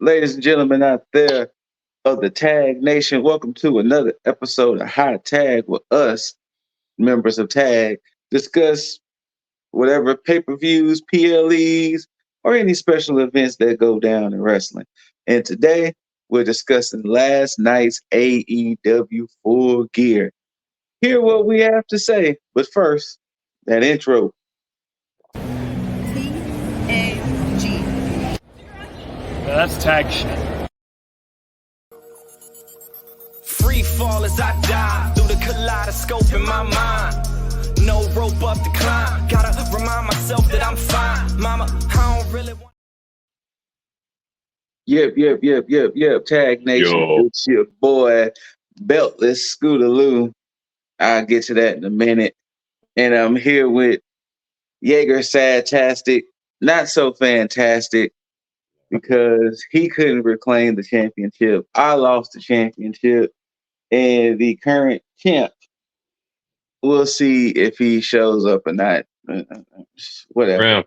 Ladies and gentlemen out there of the Tag Nation, welcome to another episode of Hot Tag with us, members of Tag. Discuss whatever pay-per-views, PLEs, or any special events that go down in wrestling. And today, we're discussing last night's AEW Full Gear. Hear what we have to say, but first, that intro. T.A.G. That's tag shit. Free fall as I die through the kaleidoscope in my mind. No rope up to climb. Gotta remind myself that I'm fine. Mama, I don't really want. Yep. Tag Nation. Yo. It's your boy, Beltless Scootaloo. I'll get to that in a minute. And I'm here with Yeager Sadtastic, not so fantastic, because he couldn't reclaim the championship. I lost the championship, and the current champ, we'll see if he shows up or not. Whatever.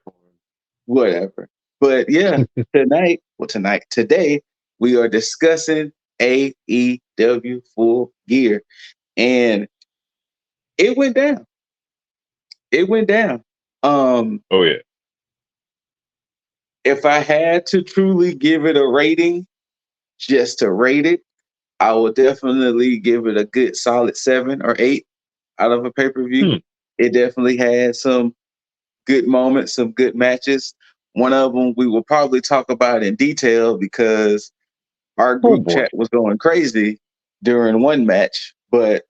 But yeah, today, we are discussing AEW Full Gear. And it went down. Oh yeah. If I had to truly give it a rating, just to rate it, I would definitely give it a good solid 7 or 8 out of a pay-per-view. It definitely had some good moments, some good matches. One of them we will probably talk about in detail because our group chat was going crazy during one match. But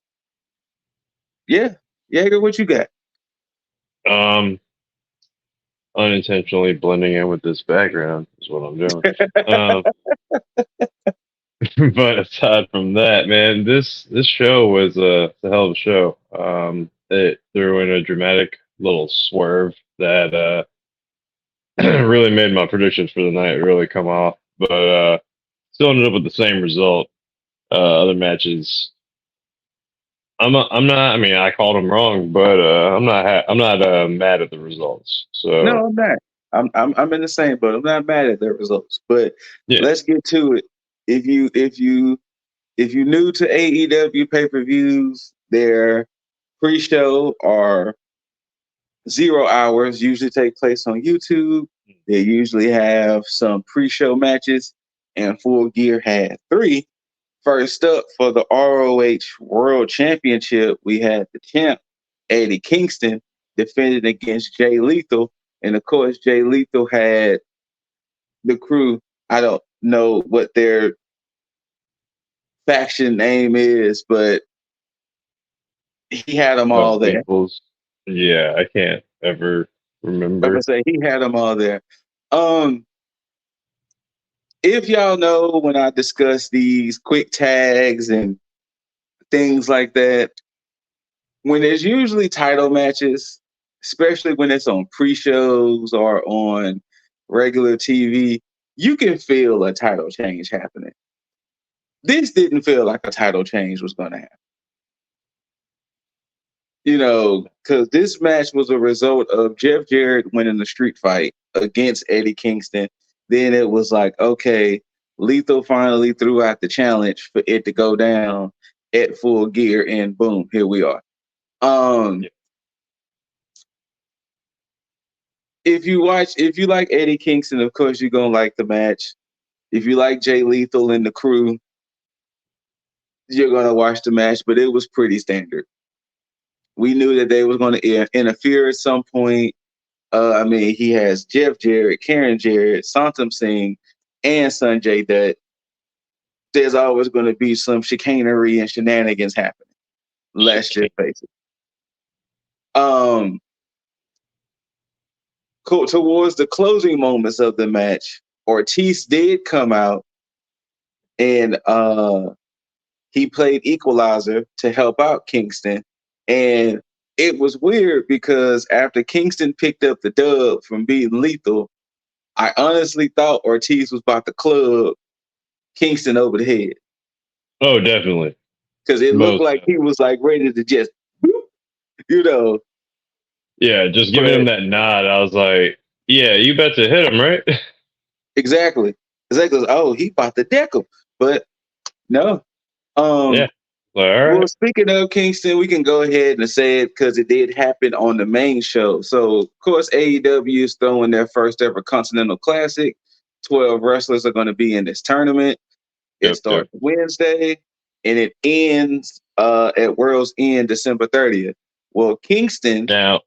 yeah, Yeager, what you got? Unintentionally blending in with this background is what I'm doing. But aside from that, man, this show was a hell of a show. It threw in a dramatic little swerve that really made my predictions for the night really come off, but still ended up with the same result. Other matches, I'm not. I mean, I called them wrong, but I'm not mad at the results. So No, I'm not. I'm in the same boat. I'm not mad at the results, but yeah. Let's get to it. If you new to AEW pay-per-views, their pre-show are 0 hours, usually take place on YouTube. They usually have some pre-show matches, and Full Gear had 3. First up, for the ROH World Championship, we had the champ, Eddie Kingston, defending against Jay Lethal. And of course, Jay Lethal had the Crew. I don't know what their faction name is, but he had them all there. Yeah, I can't ever remember. I'm gonna say he had them all there. If y'all know, when I discuss these quick tags and things like that, when there's usually title matches, especially when it's on pre-shows or on regular TV, you can feel a title change happening. This didn't feel like a title change was going to happen. You know, because this match was a result of Jeff Jarrett winning the street fight against Eddie Kingston. Then it was like, okay, Lethal finally threw out the challenge for it to go down at Full Gear, and boom, here we are. If you like Eddie Kingston, of course you're gonna like the match. If you like Jay Lethal and the Crew, you're gonna watch the match. But it was pretty standard. We knew that they was gonna interfere at some point. I mean, he has Jeff Jarrett, Karen Jarrett, Santam Singh, and Sanjay Dutt. There's always going to be some chicanery and shenanigans happening. Let's just face it. Towards the closing moments of the match, Ortiz did come out and he played equalizer to help out Kingston. And it was weird because after Kingston picked up the dub from beating Lethal, I honestly thought Ortiz was about to club Kingston over the head. Oh, definitely. Because it looked like he was like ready to just, you know. Yeah, just giving him that nod. I was like, yeah, you bet to hit him, right? Exactly. Zach goes, "Oh, he bought the deck 'em," but no. Yeah. All Well, right. speaking of Kingston, we can go ahead and say it because it did happen on the main show. So, of course, AEW is throwing their first ever Continental Classic. 12 wrestlers are going to be in this tournament. It Yep. starts Wednesday and it ends at World's End December 30th. Well, Kingston. Now,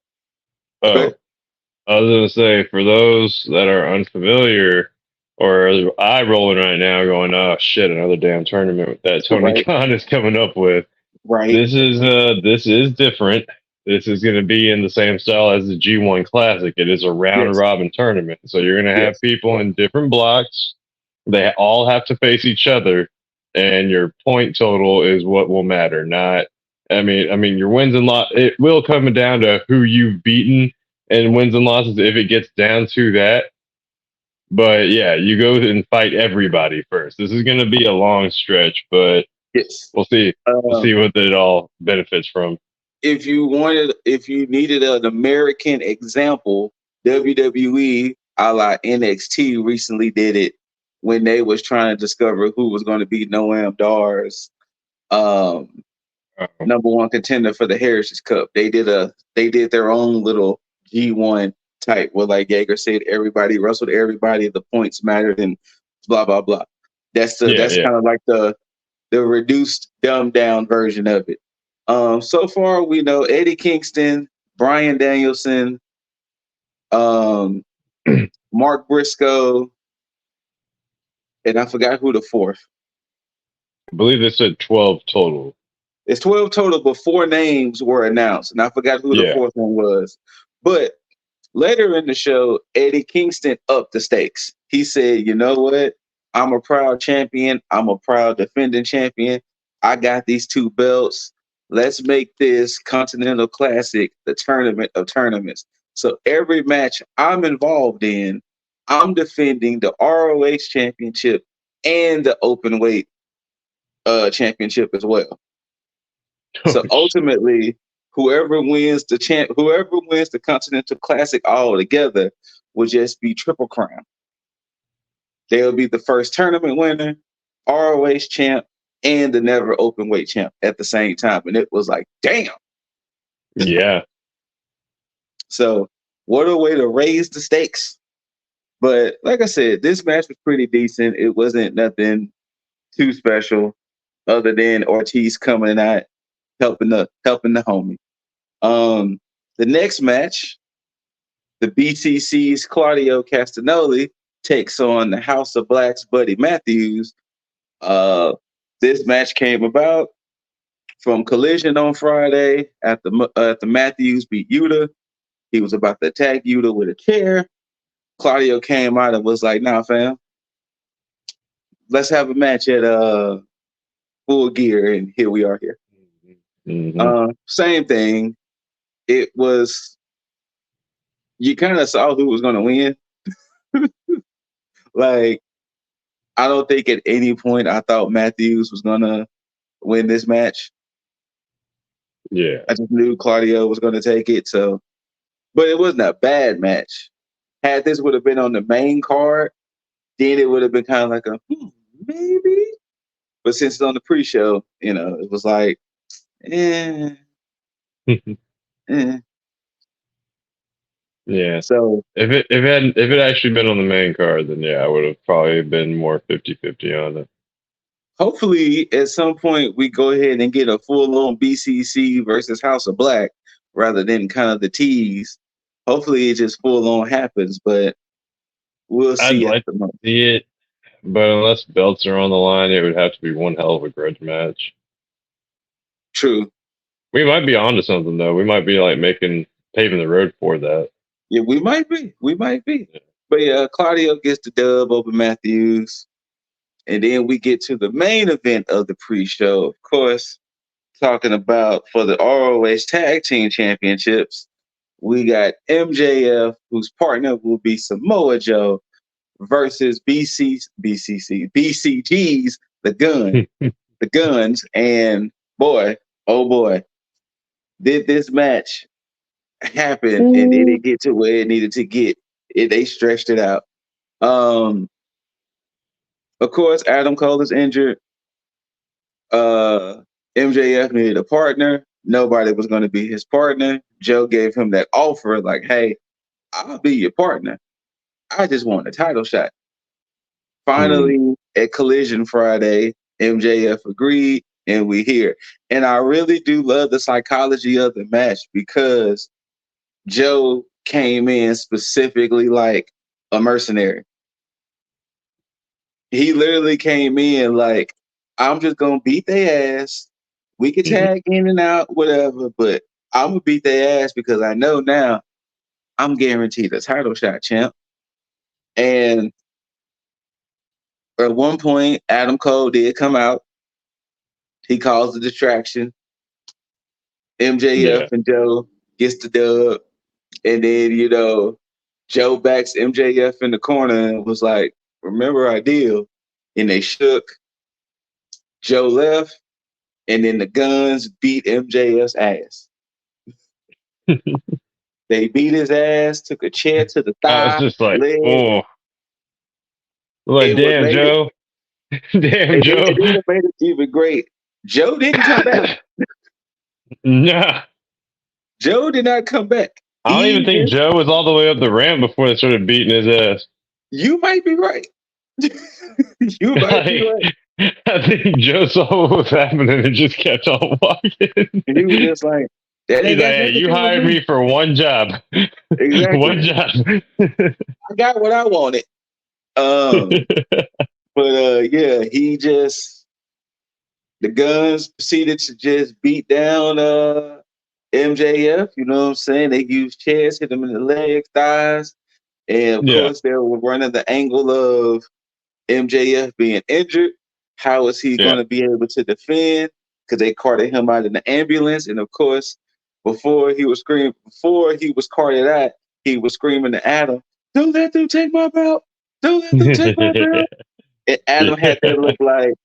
Okay. I was gonna say for those that are unfamiliar or eye rolling right now, going, "Oh shit, another damn tournament that Tony Right. Khan is coming up with." Right. This is different. This is going to be in the same style as the G1 Classic. It is a round Yes. robin tournament, so you're going to have Yes. people in different blocks. They all have to face each other, and your point total is what will matter. Not, I mean, your wins and losses. It will come down to who you've beaten and wins and losses if it gets down to that. But yeah, you go and fight everybody first. This is going to be a long stretch, but Yes. we'll see. We'll see what it all benefits from. If you needed an American example, WWE a la NXT recently did it when they was trying to discover who was going to be Noam Dar's number one contender for the Heritage Cup. They did their own little G1 type where, like Yeager said, everybody wrestled everybody, the points mattered, and blah blah blah. That's kind of like the reduced, dumbed down version of it. So far, we know Eddie Kingston, Bryan Danielson, Mark Briscoe, and I forgot who the fourth. I believe they said 12 total. It's 12 total, but 4 names were announced, and I forgot who the fourth one was. But later in the show, Eddie Kingston upped the stakes. He said, "You know what? I'm a proud champion. I'm a proud defending champion. I got these 2 belts. Let's make this Continental Classic the tournament of tournaments. So every match I'm involved in, I'm defending the ROH championship and the open weight championship as well." So ultimately, whoever wins the Continental Classic all together will just be Triple Crown. They'll be the first tournament winner, ROH champ, and the never open weight champ at the same time. And it was like, damn. Yeah. So what a way to raise the stakes. But like I said, this match was pretty decent. It wasn't nothing too special other than Ortiz coming out helping the homie. The next match, the BCC's Claudio Castagnoli takes on the House of Black's Buddy Matthews. This match came about from Collision on Friday at the Matthews beat Yuta. He was about to attack Yuta with a chair. Claudio came out and was like, "Nah, fam, let's have a match at Full Gear," and here we are here. Mm-hmm. Same thing. It was, you kind of saw who was going to win. Like, I don't think at any point I thought Matthews was going to win this match. Yeah. I just knew Claudio was going to take it. So, but it wasn't a bad match. Had this would have been on the main card, then it would have been kind of like a maybe. But since it's on the pre-show, it was like, eh. Yeah. So if it actually been on the main card, then yeah, I would have probably been more 50-50 on it. Hopefully at some point we go ahead and get a full-on BCC versus House of Black rather than kind of the tease. Hopefully it just full-on happens, but we'll see. I'd like to see it, but unless belts are on the line, it would have to be one hell of a grudge match. True. We might be onto something though. We might be like paving the road for that. Yeah, we might be. Yeah. But yeah, Claudio gets the dub over Matthews. And then we get to the main event of the pre-show, of course, talking about for the ROH Tag Team Championships. We got MJF, whose partner will be Samoa Joe, versus BCG's The Gun, the Guns. And boy, oh boy, did this match happen and did it get to where it needed to get? They stretched it out. Of course, Adam Cole is injured. MJF needed a partner. Nobody was going to be his partner. Joe gave him that offer, like, "Hey, I'll be your partner. I just want a title shot." Finally, at Collision Friday, MJF agreed, and we here. And I really do love the psychology of the match because Joe came in specifically like a mercenary. He literally came in like, "I'm just gonna beat their ass. We could tag in and out, whatever, but I'm gonna beat their ass because I know now I'm guaranteed a title shot, champ." And at one point, Adam Cole did come out. He caused a distraction. MJF and Joe gets the dub. And then, Joe backs MJF in the corner and was like, "Remember our deal?" And they shook. Joe left. And then the Guns beat MJF's ass. They beat his ass, took a chair to the I was thigh, just like, leg. oh. Like, And what damn, made Joe. Damn, and Joe. then what made it even great, Joe didn't come back. Nah. Joe did not come back. I don't even think Just, Joe was all the way up the ramp before they started beating his ass. you might be right. You might be right. I think Joe saw what was happening and just kept on walking. And he was just like, "That He's ain't like, got "Hey, nothing to you do with hired me for one job. Exactly. One job." I got what I wanted." But the Guns proceeded to just beat down MJF. You know what I'm saying? They used chairs, hit him in the legs, thighs, and of course they were running the angle of MJF being injured. How is he going to be able to defend? Because they carted him out in the ambulance, and of course, before he was carted out, he was screaming to Adam, "Don't let them take my belt! Don't let them take my belt!" And Adam had that look like,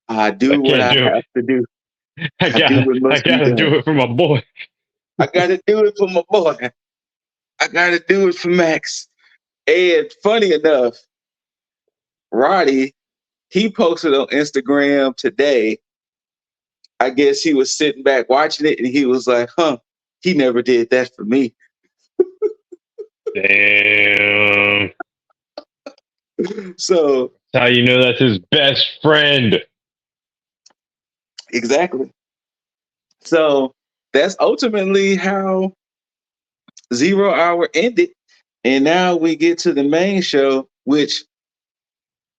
"I do what I have to do. I do what must be gotta done. do it for my boy. I gotta do it for my boy. I gotta do it for Max." And funny enough, Roddy, he posted on Instagram today. I guess he was sitting back watching it and he was like, he never did that for me. Damn. So that's how you know that's his best friend. Exactly. So that's ultimately how 0 Hour ended. And now we get to the main show, which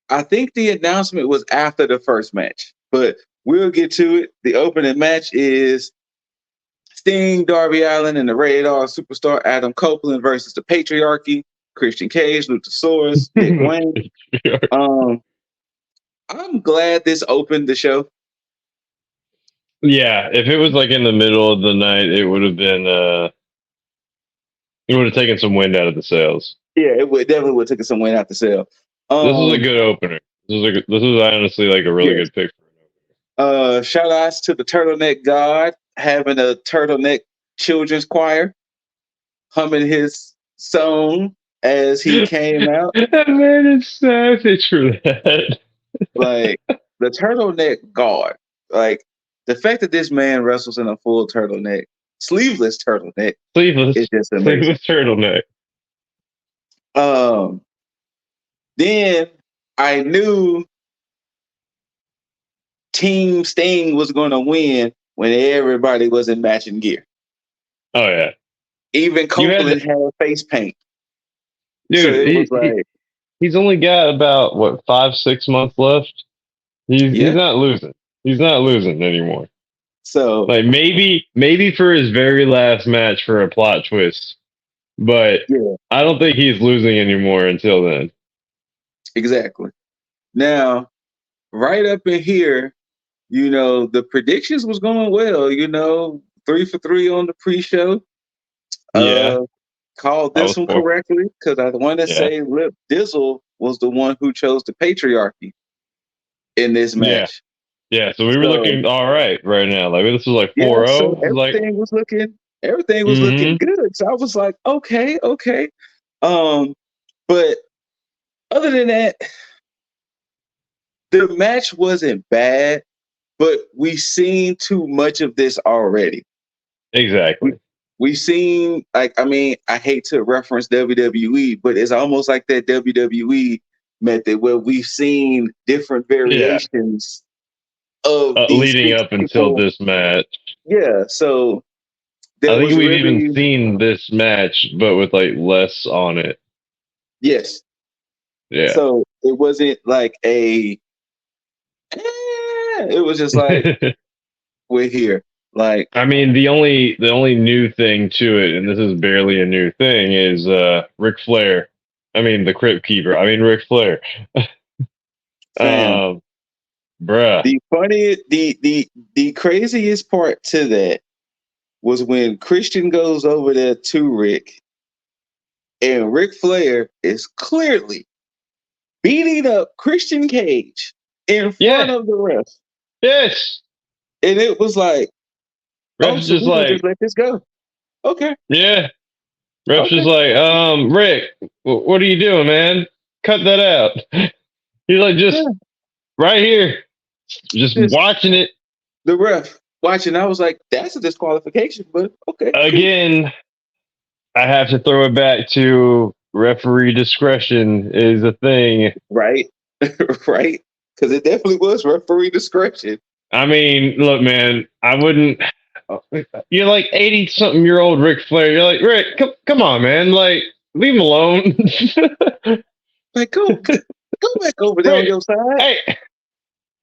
I think the announcement was after the first match, but we'll get to it. The opening match is Sting, Darby Allin, and the Rated R Superstar Adam Copeland versus the Patriarchy, Christian Cage, Luchasaurus, Nick Wayne. I'm glad this opened the show. Yeah, if it was like in the middle of the night, it would have been it would have taken some wind out of the sails. Yeah, it would definitely would have taken some wind out the sail. This is a good opener. This is honestly like a really good pick for an opener. Shout outs to the Turtleneck God having a turtleneck children's choir humming his song as he came out. That man is savage for that. Like the Turtleneck God, like the fact that this man wrestles in a full turtleneck, sleeveless turtleneck, is just amazing. Sleeveless turtleneck. Then I knew Team Sting was going to win when everybody was in matching gear. Oh yeah, even Copeland had face paint. Dude, so he's only got about 5-6 months left. He's not losing. He's not losing anymore. So like maybe for his very last match for a plot twist, but I don't think he's losing anymore until then. Exactly. Now, right up in here, the predictions was going well. 3 for 3 on the pre-show. Called this one correctly because I want to say LipDizzle was the one who chose the Patriarchy in this match. Yeah, so we were looking all right now. Like this was like 4-0. So everything was looking good. So I was like, okay. But other than that, the match wasn't bad, but we've seen too much of this already. Exactly. We've seen, like, I mean, I hate to reference WWE, but it's almost like that WWE method where we've seen different variations of these leading six up until people. this match. Yeah, so I there think was we've really, even seen this match, but with like less on it. yes. Yeah. So it wasn't like it was just like, we're here. Like, I mean, the only new thing to it, and this is barely a new thing, is Ric Flair. I mean, the Crypt Keeper. I mean, Ric Flair. fam. Bruh. The funny, the craziest part to that was when Christian goes over there to Rick, and Ric Flair is clearly beating up Christian Cage in front of the ref. Yes. And it was like, oh, Ref's so just we can like, just let this go. Okay. yeah. Ref's Okay. just like, Rick, what are you doing, man? Cut that out. He's like, just right here, just watching it. The ref watching, I was like, that's a disqualification, but okay. Again, I have to throw it back to referee discretion is a thing. Right. Right. Because it definitely was referee discretion. I mean, look, man, I wouldn't. You're like 80-something-year-old Ric Flair. You're like, Rick, come on, man. Like, leave him alone. Like, go back over there on your side. Hey,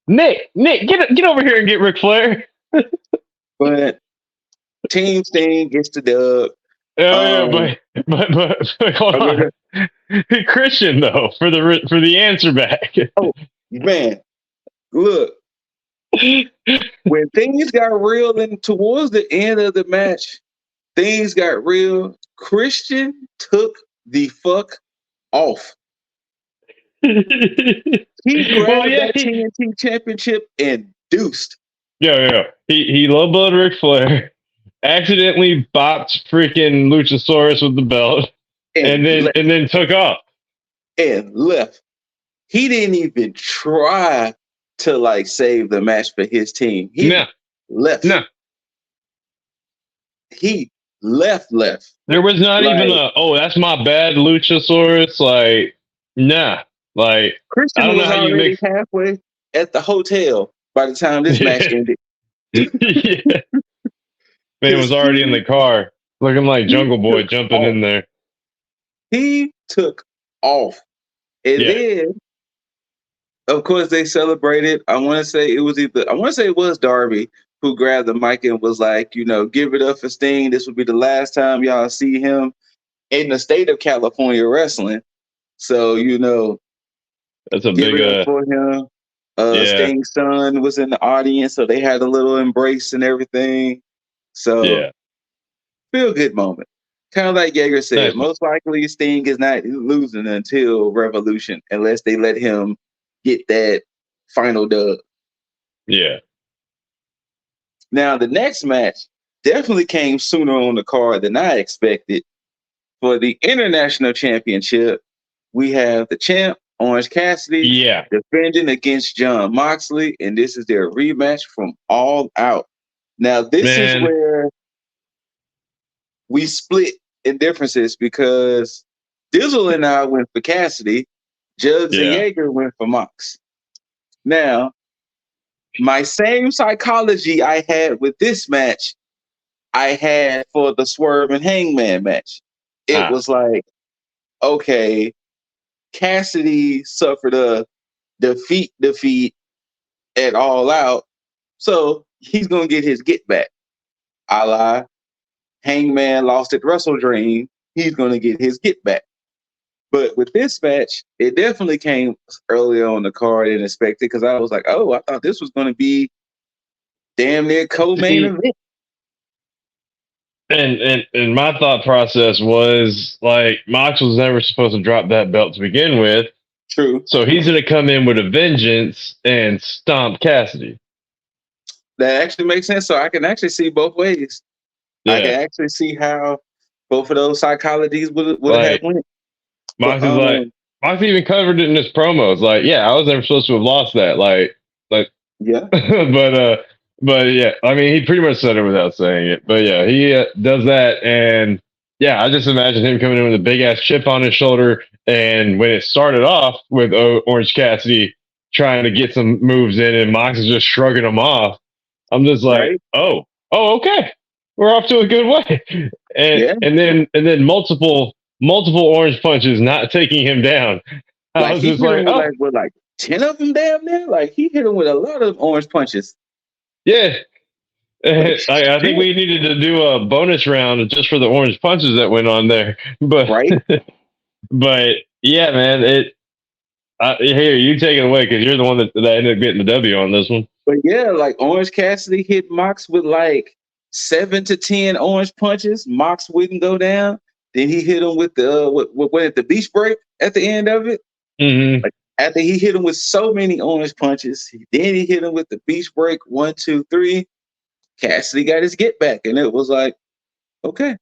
Nick, get over here and get Ric Flair. But Team Sting gets the dub. But hold on. Christian though for the answer back. Oh man, look, when things got real and towards the end of the match, things got real. Christian took the fuck off. He grabbed that TNT championship and deuced. Yeah. He low blowed Ric Flair, accidentally bopped freaking Luchasaurus with the belt, and then took off. And left. He didn't even try to like save the match for his team. He left. No. He left. There was not even that's my bad, Luchasaurus. Like, nah. Like, Christian I don't know was how you already halfway at the hotel by the time this match ended. Yeah. Man was already in the car, looking like Jungle Boy jumping in there. He took off. And then, of course, they celebrated. I want to say it was Darby who grabbed the mic and was like, give it up for Sting. This will be the last time y'all see him in the state of California wrestling. So, that's a give big it up for him. Sting's son was in the audience, so they had a little embrace and everything. So, feel good moment. Kind of like Yeager said, most likely Sting is not losing until Revolution, unless they let him get that final dub. Yeah. Now, the next match definitely came sooner on the card than I expected. For the International Championship, we have the champ, Orange Cassidy, defending against Jon Moxley, and this is their rematch from All Out. Now, this is where we split in differences because Dizzle and I went for Cassidy, Jugs and Yeager went for Mox. Now, my same psychology I had with this match, I had for the Swerve and Hangman match. It was like, okay, Cassidy suffered a defeat at All Out, so he's gonna get his get back. A la Hangman lost at Wrestle Dream, he's gonna get his get back. But with this match, it definitely came earlier on the card than expected because I was like, oh, I thought this was gonna be damn near co-main event. And my thought process was like, Mox was never supposed to drop that belt to begin with. True. So he's going to come in with a vengeance and stomp Cassidy. That actually makes sense. So I can actually see both ways. I can actually see how both of those psychologies would have went. Mox is like, Mox even covered it in his promos. Like, yeah, I was never supposed to have lost that. Like, Yeah. but yeah, I mean, he pretty much said it without saying it. But yeah, he does that, and yeah, I just imagine him coming in with a big ass chip on his shoulder. And when it started off with Orange Cassidy trying to get some moves in, and Mox is just shrugging them off, I'm just like, Right. oh, okay, we're off to a good way. And Yeah. and then multiple orange punches not taking him down. I Like was he just hit him like, with oh, like 10 of them damn near. Like he hit him with a lot of orange punches. yeah. Like I think shit. we needed to do a bonus round just for the orange punches that went on there. But Right. but yeah, man, here you take it away because you're the one that ended up getting the W on this one. But yeah, like Orange Cassidy hit Mox with like 7 to 10 orange punches. Mox wouldn't go down. Then he hit him with the what the beach break at the end of it. Mm-hmm. Like after he hit him with so many orange punches, then he hit him with the beach break 1, 2, 3. Cassidy got his get back, and it was like, okay,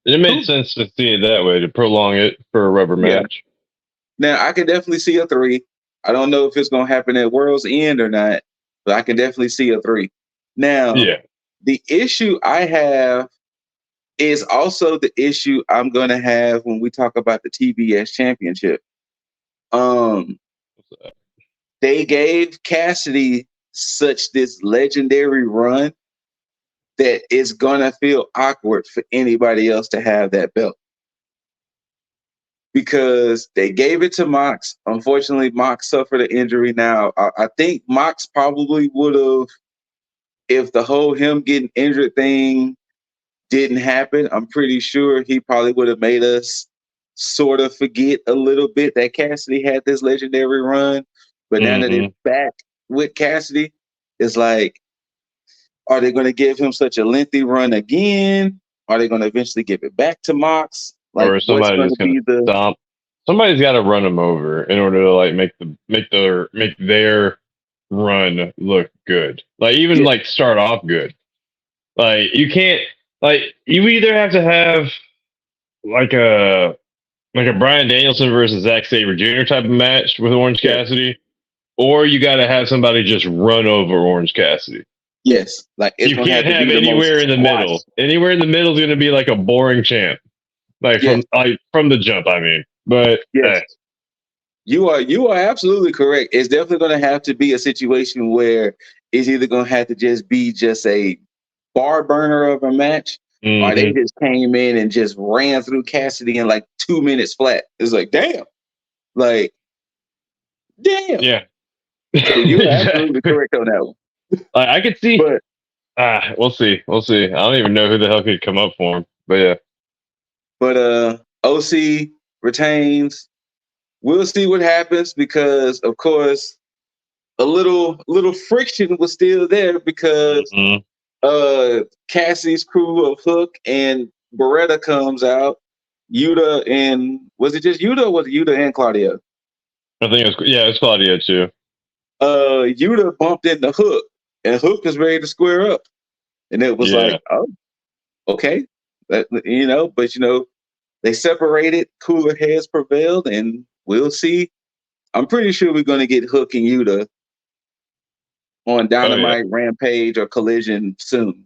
It made cool. sense to see it that way to prolong it for a rubber Yeah. match. Now I can definitely see a 3. I don't know if it's gonna happen at World's End or not, but I can definitely see a 3. Now, Yeah. the issue I have is also the issue I'm gonna have when we talk about the TBS championship. They gave Cassidy such this legendary run that it's gonna feel awkward for anybody else to have that belt. Because they gave it to Mox. Unfortunately, Mox suffered an injury. Now, I think Mox probably would have, if the whole him getting injured thing didn't happen, I'm pretty sure he probably would have made us sort of forget a little bit that Cassidy had this legendary run. But now that it's back with Cassidy, it's like, are they going to give him such a lengthy run again? Are they going to eventually give it back to Mox? Like, Or what's somebody going to just gonna be the stomp. Somebody's got to run them over in order to like make their run look good. Like even yeah, like start off good. Like you can't like you either have to have like a Brian Danielson versus Zack Sabre Jr. type of match with Orange yeah, Cassidy, or you got to have somebody just run over Orange Cassidy. yes? Like, it's You going to can't have to have be the most anywhere in the middle. squashed. Anywhere in the middle is going to be like a boring champ, like Yes, from the jump. I mean, but yes. You are absolutely correct. It's definitely going to have to be a situation where it's either going to have to just be just a bar burner of a match, or they just came in and just ran through Cassidy in like 2 minutes flat. It's like, damn, like, damn. yeah, So you are absolutely exactly. correct on that one. I could see. But We'll see. We'll see. I don't even know who the hell could come up for him. But yeah. OC retains. We'll see what happens because, of course, a little friction was still there because Mhm. Cassie's crew of Hook and Beretta comes out. Yuta and was it just Yuta or was it Yuta and Claudio? I think it's Claudio too. Yuta bumped into Hook and Hook was ready to square up. And it was Yeah. like, oh, okay. But they separated, cooler heads prevailed, and we'll see. I'm pretty sure we're gonna get Hook and Yuta on Oh yeah. Dynamite, Rampage, or Collision soon.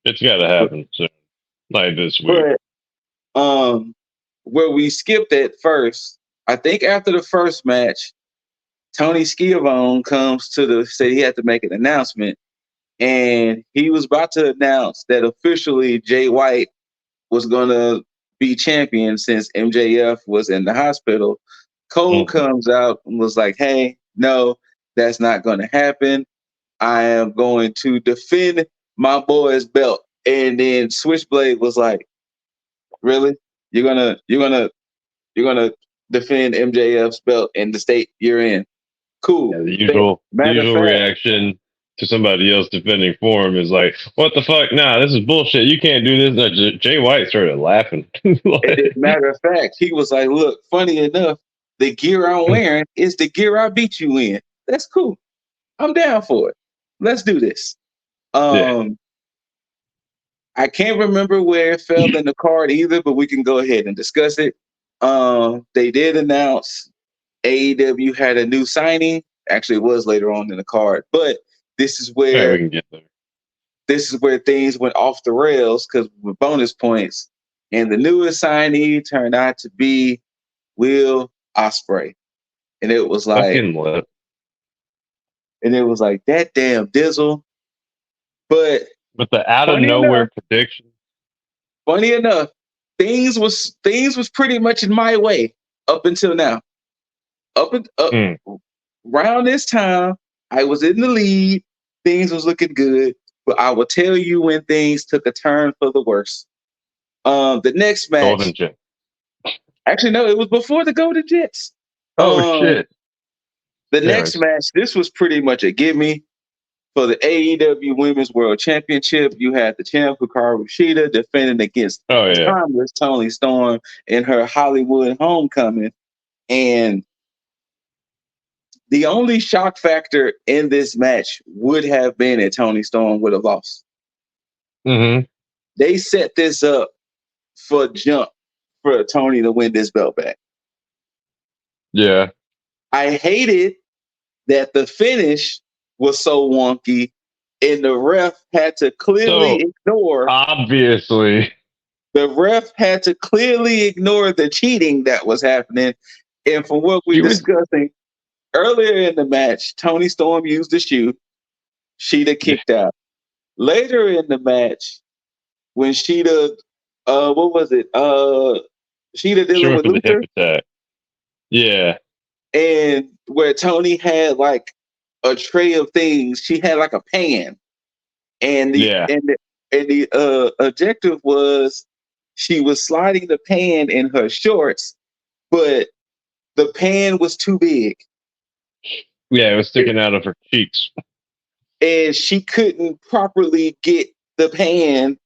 It's got to happen soon. Like this week. But where we skipped at first, I think after the first match, Tony Schiavone comes to say he had to make an announcement, and he was about to announce that officially Jay White was gonna be champion since MJF was in the hospital. Cole comes out and was like, "Hey, no, that's not gonna happen. I am going to defend my boy's belt." And then Switchblade was like, "Really? You're gonna defend MJF's belt in the state you're in? Cool." Yeah, the Matter of usual fact, reaction to somebody else defending for him is like, "What the fuck? Nah, this is bullshit. You can't do this." No, Jay White started laughing. matter of fact, he was like, "Look, funny enough, the gear I'm wearing is the gear I beat you in. That's cool. I'm down for it. Let's do this." Yeah. I can't remember where it fell in the card either, but we can go ahead and discuss it. They did announce AEW had a new signing. Actually, it was later on in the card, but this is All right, we where can get there. things went off the rails because with bonus points. And the newest signee turned out to be Will Ospreay, and it was like, Fucking lit. that damn Dizzle. But But the out of funny nowhere enough, prediction. things was pretty much in my way up until now. Up around this time, I was in the lead. Things was looking good, but I will tell you when things took a turn for the worse. The next match, Golden Jet. actually no, it was before the Golden Jets. Oh shit. The Anyways. next match, this was pretty much a gimme for the AEW Women's World Championship. You had the champ Hikaru Shida defending against timeless Toni Storm in her Hollywood homecoming, and the only shock factor in this match would have been that Toni Storm would have lost. Mm-hmm. They set this up for Toni to win this belt back. Yeah. I hated that the finish was so wonky and the ref had to clearly ignore. Obviously. The ref had to clearly ignore the cheating that was happening. And from what we're discussing earlier in the match, Toni Storm used the shoe. Shida kicked out. Later in the match, when Shida, what was it? Shida dealing with Luther. The hip attack. Yeah. And where Toni had like a tray of things, she had like a pan. And the objective was she was sliding the pan in her shorts, but the pan was too big. Yeah, it was sticking out of her cheeks. And she couldn't properly get the pan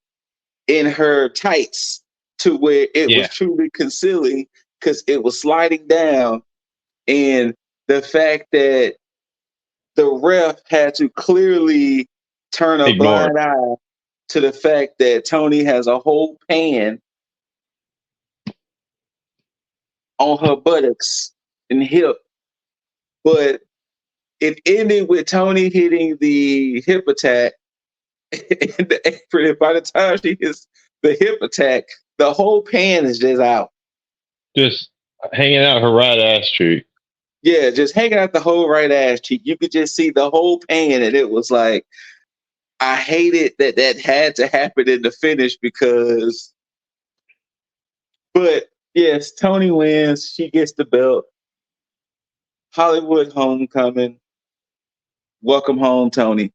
in her tights to where it was truly concealing because it was sliding down. And the fact that the ref had to clearly turn a blind eye to the fact that Toni has a whole pan on her buttocks and hip, but it ended with Toni hitting the hip attack. And by the time she hits the hip attack, the whole pan is just out. Just hanging out her right ass cheek. Yeah, just hanging out the whole right ass cheek. You could just see the whole pan, and it was like, I hated that had to happen in the finish because. But yes, Toni wins. She gets the belt. Hollywood homecoming. Welcome home, Toni.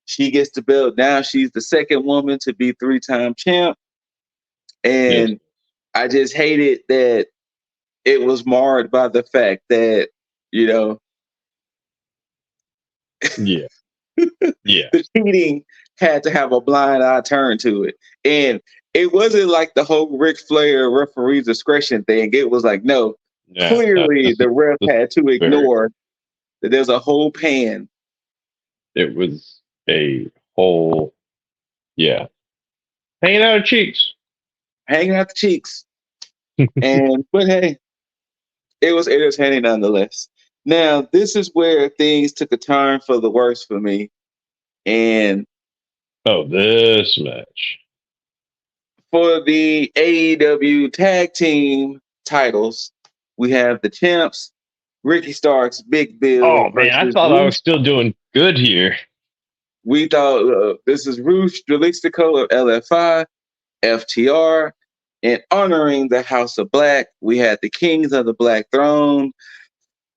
She gets the belt. Now she's the second woman to be 3-time champ. And I just hated that it was marred by the fact that, Yeah. The cheating had to have a blind eye turn to it. And it wasn't like the whole Ric Flair referee discretion thing. It was like, no, clearly the ref had to ignore that there's a whole pan. It was a whole, hanging out her cheeks. Hanging out the cheeks. But hey, it was entertaining nonetheless. Now, this is where things took a turn for the worse for me. And this match. For the AEW tag team titles, we have the champs, Ricky Starks, Big Bill. Oh, man, I thought I was still doing good here. We thought this is Roosh Dralistico of LFI, FTR, and honoring the House of Black, we had the Kings of the Black Throne,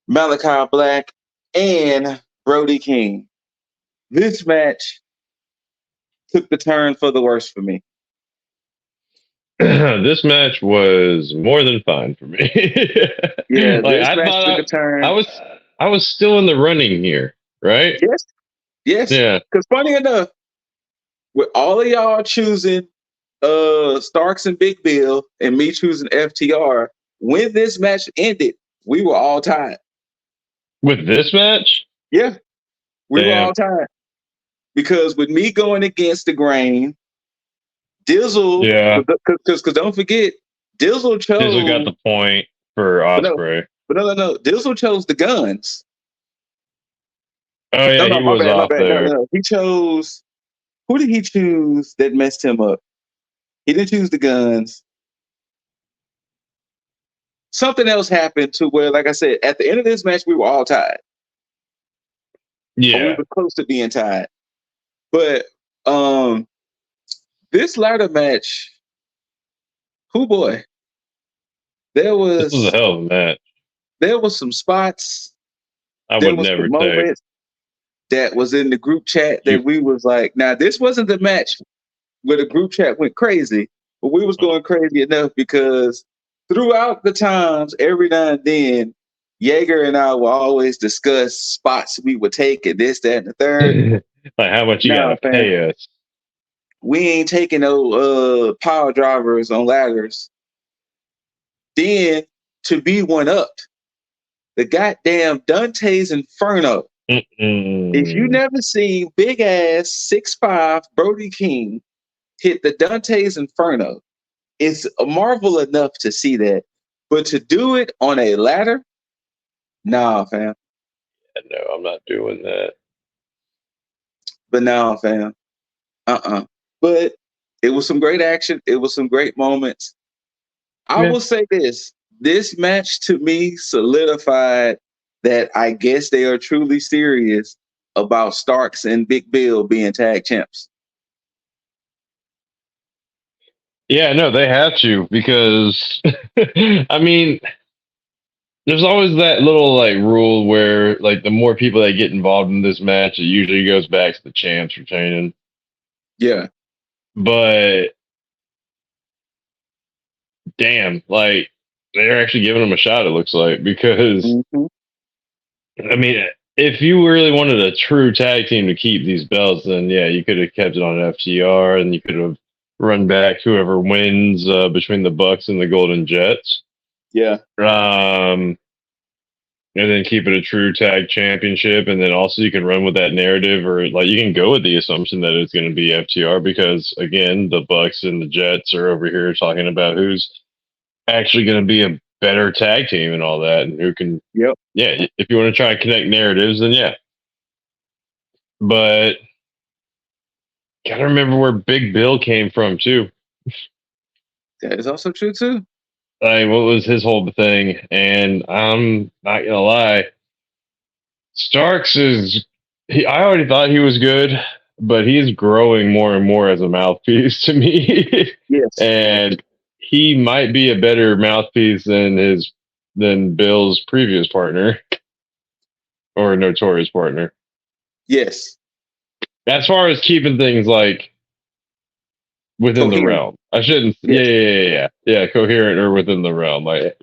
Malachi Black, and Brody King. This match took the turn for the worse for me. This match was more than fine for me. Yeah, this match took a turn. I was still in the running here, right? Yes. Yeah. Because funny enough, with all of y'all choosing Starks and Big Bill and me choosing FTR, when this match ended, we were all tied. With this match? Yeah. We were all tied. Because with me going against the grain, Dizzle, because don't forget, Dizzle chose. Dizzle got the point for Ospreay. But no. Dizzle chose the guns. Oh yeah, No, he was my off bad. there. No. He chose. Who did he choose that messed him up? He didn't choose the guns. Something else happened to where, like I said, at the end of this match, we were all tied. Yeah, Or we were close to being tied. But this ladder match, boy, this was a hell of a match. There was some spots. I would never take. That was in the group chat that we was like, now this wasn't the match where the group chat went crazy, but we was going crazy enough because throughout the times, every now and then, Yeager and I will always discuss spots we would take and this, that, and the third. Like how much you gotta pay us. We ain't taking no power drivers on ladders. Then to be one up, the goddamn Dante's Inferno. If you never seen big ass 6'5" Brody King hit the Dante's Inferno, it's a marvel enough to see that. But to do it on a ladder, nah, fam. No, I'm not doing that. But nah, fam. But it was some great action. It was some great moments. I will say this match to me solidified that I guess they are truly serious about Starks and Big Bill being tag champs. Yeah, no, they have to because I mean, there's always that little like rule where like the more people that get involved in this match, it usually goes back to the champs retaining. Yeah. But damn, like they're actually giving them a shot, it looks like, because I mean, if you really wanted a true tag team to keep these belts, then yeah, you could have kept it on FTR and you could have run back whoever wins between the Bucks and the Golden Jets. Yeah. And then keep it a true tag championship. And then also you can run with that narrative, or like you can go with the assumption that it's going to be FTR because again, the Bucks and the Jets are over here talking about who's actually going to be a better tag team and all that. And who can, yeah, if you want to try and connect narratives, then yeah. But gotta remember where Big Bill came from too. That is also true too. Like, what was his whole thing? And I'm not gonna lie, Starks I already thought he was good, but he's growing more and more as a mouthpiece to me. Yes. And he might be a better mouthpiece than Bill's previous partner or notorious partner. Yes. As far as keeping things like within the realm. I shouldn't. Yes. Yeah. Coherent or within the realm. Like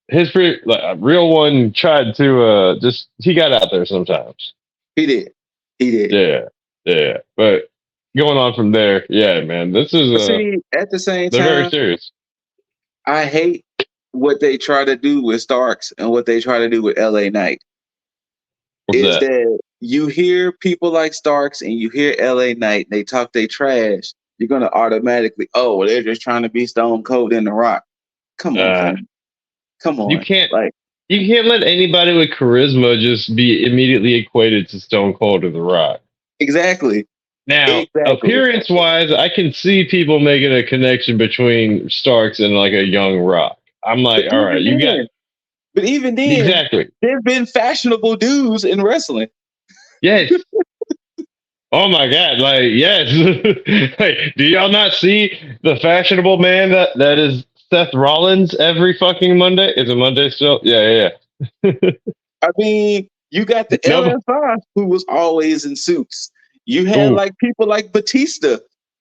his real one tried to he got out there sometimes. He did. Yeah. But going on from there, yeah, man, this is. See, at the same time, they're very serious. I hate what they try to do with Starks and what they try to do with LA Knight. That you hear people like Starks and you hear LA Knight, and they talk they trash. You're going to automatically, they're just trying to be Stone Cold in The Rock. Come on, man. Come on. You can't let anybody with charisma just be immediately equated to Stone Cold or The Rock. Exactly. Now, appearance-wise, I can see people making a connection between Starks and like a young Rock. I'm like, all right, you got. But even then, exactly, there've been fashionable dudes in wrestling. Yes. Oh my God! Like, yes. Hey, do y'all not see the fashionable man that is Seth Rollins every fucking Monday? Is it Monday still? Yeah. I mean, you got the LFI who was always in suits. You had like people like Batista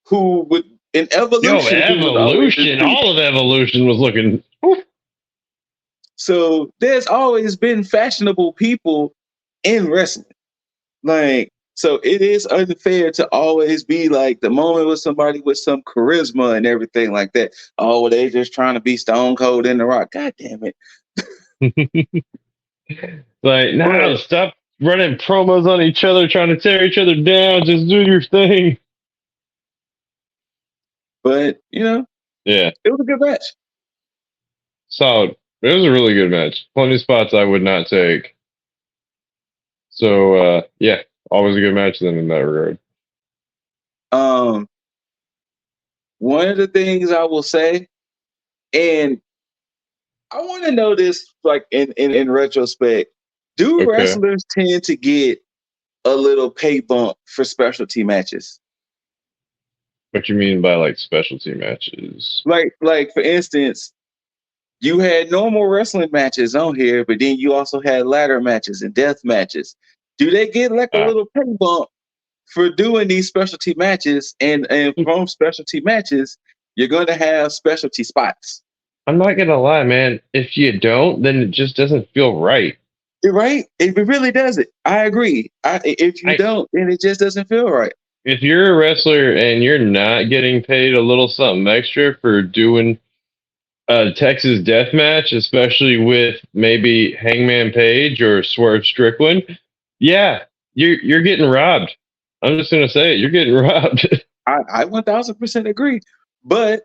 who would in Evolution. Evolution. All of Evolution was looking. So there's always been fashionable people in wrestling. Like, so it is unfair to always be like the moment with somebody with some charisma and everything like that. Oh, they're just trying to be Stone Cold in The Rock. God damn it. Like, no, stop running promos on each other, trying to tear each other down. Just do your thing. But, yeah, it was a good match. solid. It was a really good match. Plenty of spots I would not take. So yeah, always a good match then in that regard. One of the things I will say, and I want to know this, like in retrospect, do Okay. wrestlers tend to get a little pay bump for specialty matches? What you mean by like specialty matches? Like for instance, you had normal wrestling matches on here, but then you also had ladder matches and death matches. Do they get like a little pay bump for doing these specialty matches? And from specialty matches, you're going to have specialty spots. I'm not gonna lie, man. If you don't, then it just doesn't feel right. Right? It really doesn't. I agree. If you don't, then it just doesn't feel right. If you're a wrestler and you're not getting paid a little something extra for doing a Texas death match, especially with maybe Hangman Page or Swerve Strickland, yeah, you're getting robbed. I'm just gonna say it. You're getting robbed. I 1000% agree. But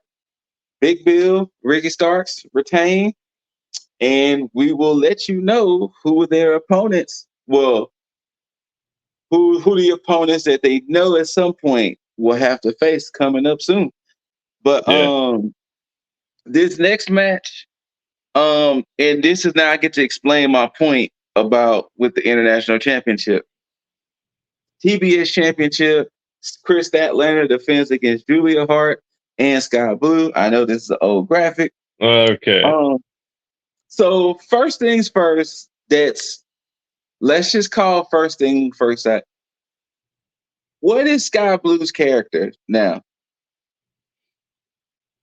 Big Bill, Ricky Starks retain, and we will let you know who their opponents. Well, who the opponents that they know at some point will have to face coming up soon. But this next match, and this is now I get to explain my point about with the International Championship. TBS Championship, Chris Statlander defends against Julia Hart and Sky Blue. I know this is an old graphic. Okay. So first things first, let's just call first thing first. What is Sky Blue's character now?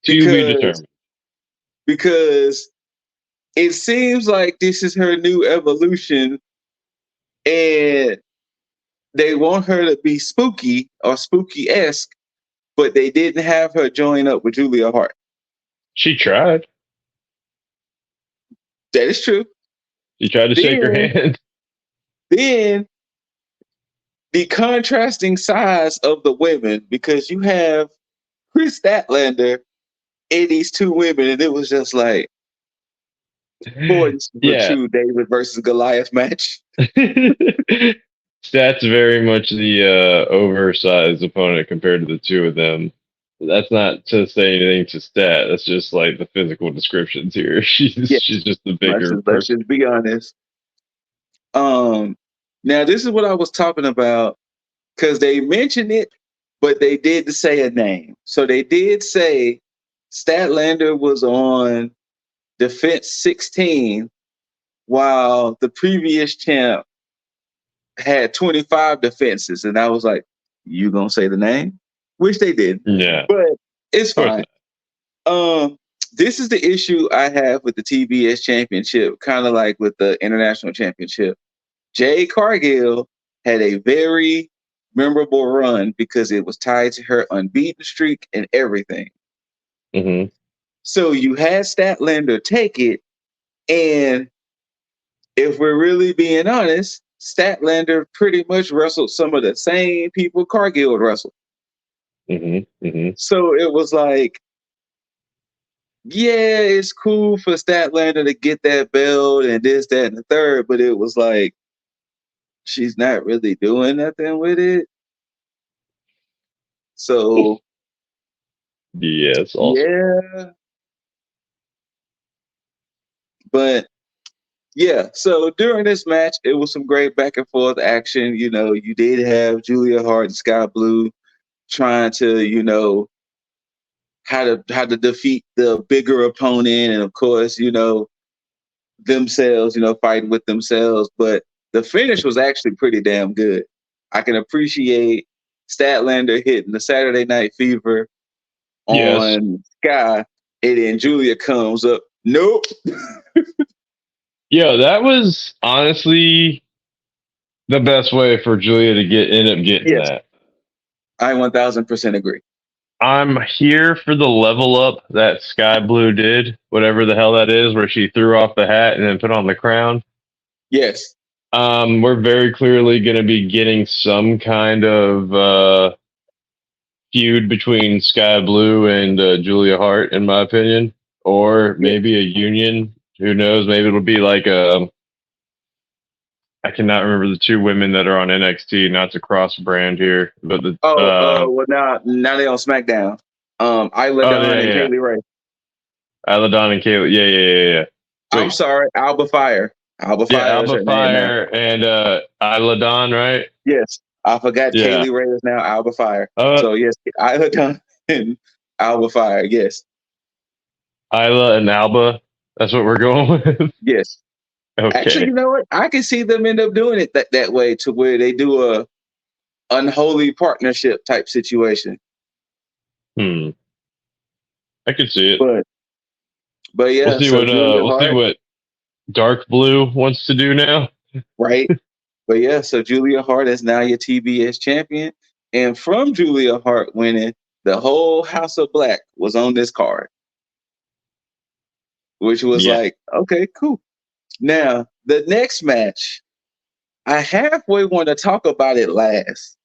To be determined. Because it seems like this is her new evolution, and they want her to be spooky or spooky-esque, but they didn't have her join up with Julia Hart. She tried. That is true. She tried to shake her hand. Then the contrasting size of the women, because you have Chris Statlander and these two women, and it was just like, boy, this is a true David versus Goliath match. Stat's very much the oversized opponent compared to the two of them. That's not to say anything to Stat. That's just like the physical descriptions here. She's just the bigger person. Let's just be honest. Now this is what I was talking about, because they mentioned it, but they did say a name. So they did say Statlander was on defense 16, while the previous champ had 25 defenses. And I was like, you gonna say the name? Which they did. Yeah. But it's fine. This is the issue I have with the TBS championship, kind of like with the international championship. Jade Cargill had a very memorable run because it was tied to her unbeaten streak and everything. Mm-hmm. So you had Statlander take it, and if we're really being honest, Statlander pretty much wrestled some of the same people Cargill wrestled. Mm-hmm. Mm-hmm. So it was like, yeah, it's cool for Statlander to get that belt and this, that, and the third, but it was like, she's not really doing nothing with it. So, yes, also. yeah. But, yeah, so during this match, it was some great back and forth action. You know, you did have Julia Hart and Sky Blue trying to, you know, how to defeat the bigger opponent, and of course, you know, themselves, you know, fighting with themselves. But the finish was actually pretty damn good. I can appreciate Statlander hitting the Saturday Night Fever on Sky, and then Julia comes up. Nope. Yeah, that was honestly the best way for Julia to end up getting that. I 1000% agree. I'm here for the level up that Sky Blue did, whatever the hell that is, where she threw off the hat and then put on the crown. Yes. We're very clearly going to be getting some kind of feud between Sky Blue and Julia Hart, in my opinion. or maybe a union. Who knows? Maybe it'll be like I cannot remember the two women that are on NXT. Not to cross brand here, but the Well now they on SmackDown. Isla oh Dawn yeah, and yeah, Kaylee Ray. Aladon and Kayla. Yeah. I'm Wait, sorry, Alba Fire. Alba yeah, Fire is Alba her name now. Fire and Aladon, right? Yes, I forgot Yeah. Kaylee Ray is now Alba Fire. Uh, So yes, Isla Dawn and Alba Fire. Yes, Isla and Alba. That's what we're going with. yes. Actually, Okay. you know what? I can see them end up doing it that way to where they do a unholy partnership type situation. I can see it. But yeah, so Julia We'll see Hart, what Dark Blue wants to do now. right? But yeah, so Julia Hart is now your TBS champion. And from Julia Hart winning, the whole House of Black was on this card, which was Yeah. like, okay, cool. Now, the next match, I halfway want to talk about it last.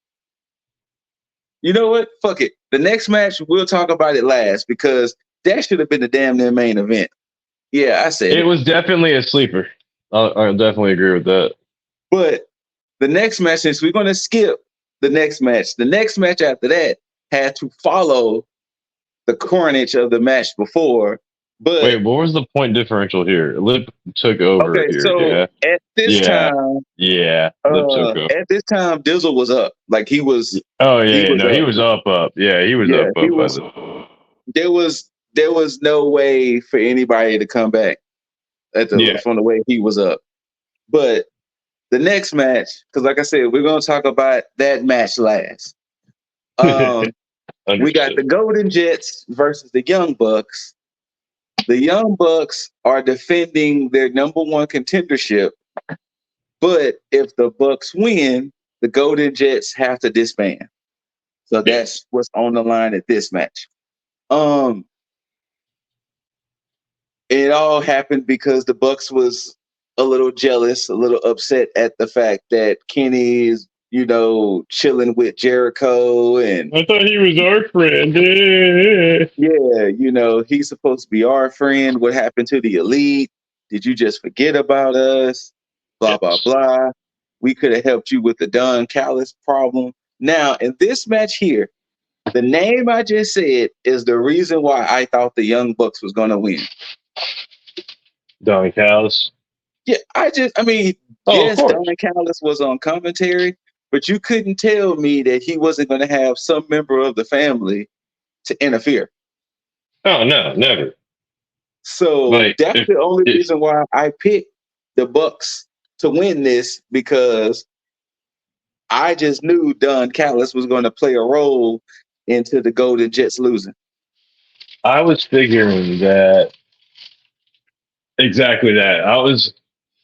You know what? Fuck it. The next match, we'll talk about it last because that should have been the damn near main event. Yeah, I said It it. was definitely a sleeper. I'll definitely agree with that. But the next match, since we're going to skip the next match after that had to follow the carnage of the match before. But Wait, what was the point differential here? Lip took over okay, here. so Yeah. at this time, Lip took over. at this time, Dizzle was up. Like he was Oh yeah, he was no, he up. was up. Yeah, he was Yeah, up he by was. the. There was no way for anybody to come back Yeah. from the way he was up. But the next match, because like I said, we're gonna talk about that match last. We got the Golden Jets versus the Young Bucks. The Young Bucks are defending their number one contendership, but if the Bucks win, the Golden Jets have to disband. So that's what's on the line at this match. It all happened because the Bucks was a little jealous, a little upset at the fact that Kenny is, chilling with Jericho, and I thought he was our friend. yeah, he's supposed to be our friend. What happened to the Elite? Did you just forget about us? Blah blah blah. We could have helped you with the Don Callis problem. Now, in this match here, the name I just said is the reason why I thought the Young Bucks was going to win. Don Callis. Yeah, yes, Don Callis was on commentary, but you couldn't tell me that he wasn't going to have some member of the family to interfere. Oh no, never. So that's the only reason why I picked the Bucks to win this, because I just knew Don Callis was going to play a role into the Golden Jets losing. I was figuring that exactly that. I was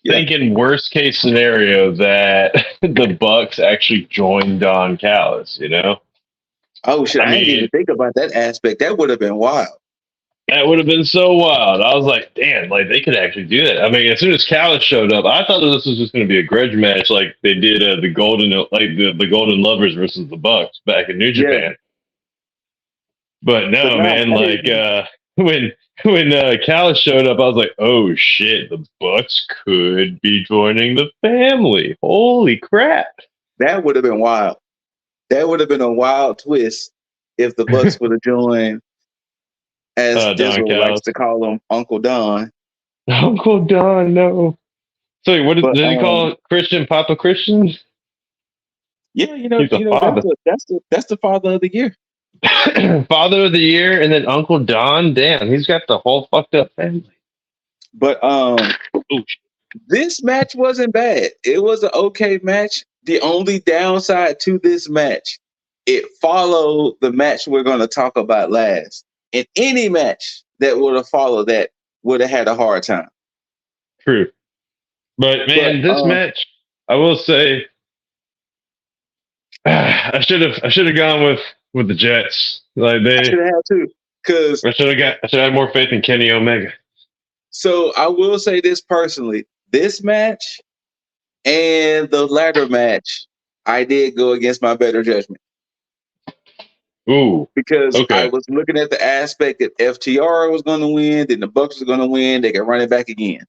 thinking worst case scenario that the Bucks actually joined Don Callis, Oh shit, I didn't even think about that aspect. That would have been wild. That would have been so wild. I was like, damn, like they could actually do that. I mean, as soon as Callis showed up, I thought that this was just going to be a grudge match like they did the Golden Lovers versus the Bucks back in New Japan. But no, man, when Callis showed up, I was like, oh shit, the Bucks could be joining the family. Holy crap. That would have been wild. That would have been a wild twist if the Bucks would have joined, as Dizzle likes to call him, Uncle Don. Uncle Don, no. So what did he call Christian Papa Christian? Yeah, that's the father of the year. Father of the year, and then Uncle Don. Damn, he's got the whole fucked up family. But this match wasn't bad. It was an okay match. The only downside to this match, it followed the match we're going to talk about last. And any match that would have followed that would have had a hard time. True. But man, this match, I will say, I should have gone with the Jets. Like I should have had to, because I should have had more faith in Kenny Omega. So I will say this personally: this match and the ladder match, I did go against my better judgment. Ooh. because I Okay. was looking at the aspect that FTR was going to win, then the Bucks were going to win. They could run it back again.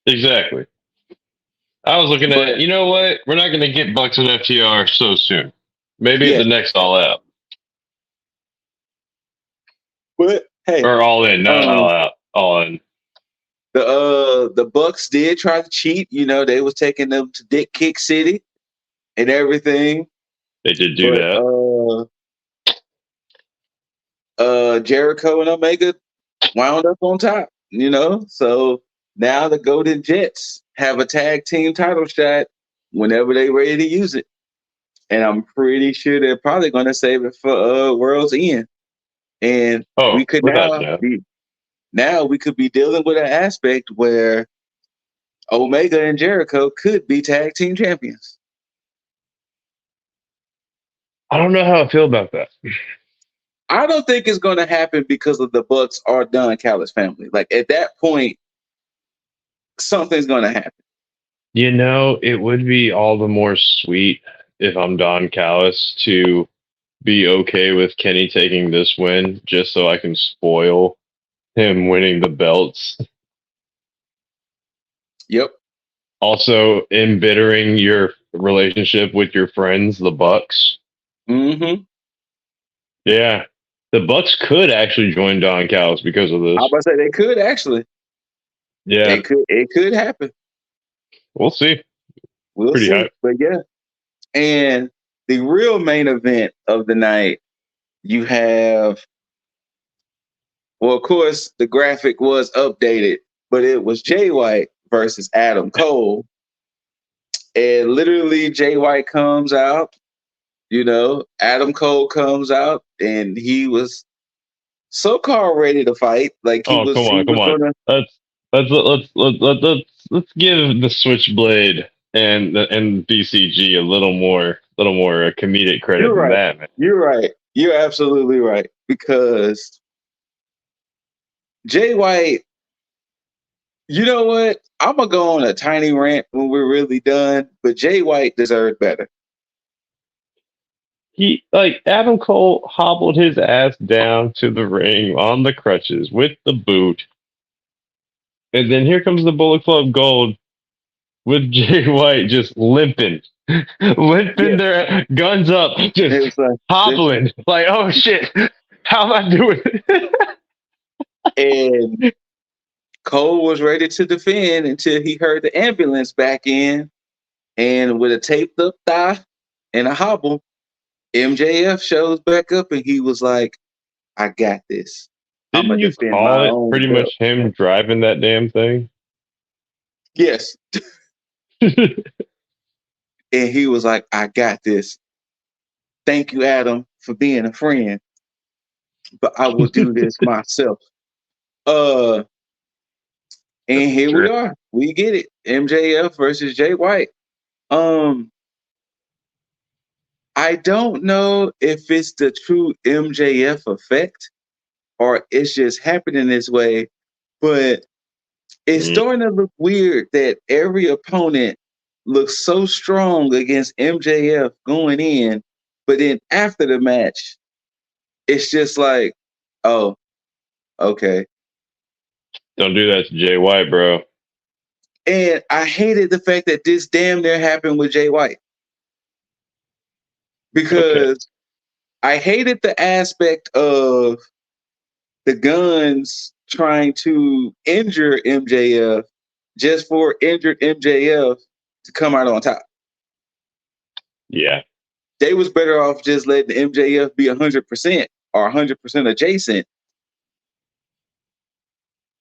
Exactly. I was looking at, But you know what? We're not going to get Bucks and FTR so soon. Maybe at yeah, the next All Out. but hey, Or All In, not um, All Out. All In. the Bucks did try to cheat. You know, they was taking them to Dick Kick City and everything. They did do But that. Jericho and Omega wound up on top. You know, so now the Golden Jets have a tag team title shot whenever they're ready to use it. And I'm pretty sure they're probably going to save it for World's End. And Oh, we could without a doubt. we could be dealing with an aspect where Omega and Jericho could be tag team champions. I don't know how I feel about that. I don't think it's going to happen because of the Bucks or Don Callis family. Like at that point, something's going to happen. You know, it would be all the more sweet if I'm Don Callis to be okay with Kenny taking this win just so I can spoil him winning the belts. Yep. Also, embittering your relationship with your friends, the Bucks. Mm-hmm. Yeah. The Bucks could actually join Don Callis because of this. I was about to say they could actually. Yeah. It could happen. We'll see. We'll Pretty see. hype. But yeah. And the real main event of the night, you have, well, of course, the graphic was updated, but it was Jay White versus Adam Cole. And literally, Jay White comes out, you know, Adam Cole comes out, and he was so-called ready to fight. Like Oh, come on. gonna. Let's give the Switchblade and BCG a little more comedic credit You're than right. that, man. You're right. You're absolutely right. Because Jay White, you know what? I'm gonna go on a tiny rant when we're really done, but Jay White deserved better. He Adam Cole hobbled his ass down to the ring on the crutches with the boot. And then here comes the Bullet Club Gold with Jay White just limping. Limping their guns up, just hobbling. Like, oh shit, how am I doing it? And Cole was ready to defend until he heard the ambulance back in. And with a taped up thigh and a hobble, MJF shows back up and he was like, I got this. I'm Didn't going to you defend call my it own pretty belt. much him driving that damn thing? Yes. And he was like, I got this. Thank you, Adam, for being a friend. But I will do this myself. And here we are. We get it. MJF versus Jay White. I don't know if it's the true MJF effect or it's just happening this way, but it's starting to look weird that every opponent looks so strong against MJF going in, but then after the match, it's just like, oh, okay. Don't do that to Jay White, bro. And I hated the fact that this damn near happened with Jay White. Because I hated the aspect of the Guns trying to injure MJF just for injured MJF to come out on top. Yeah. They was better off just letting MJF be 100% or 100% adjacent.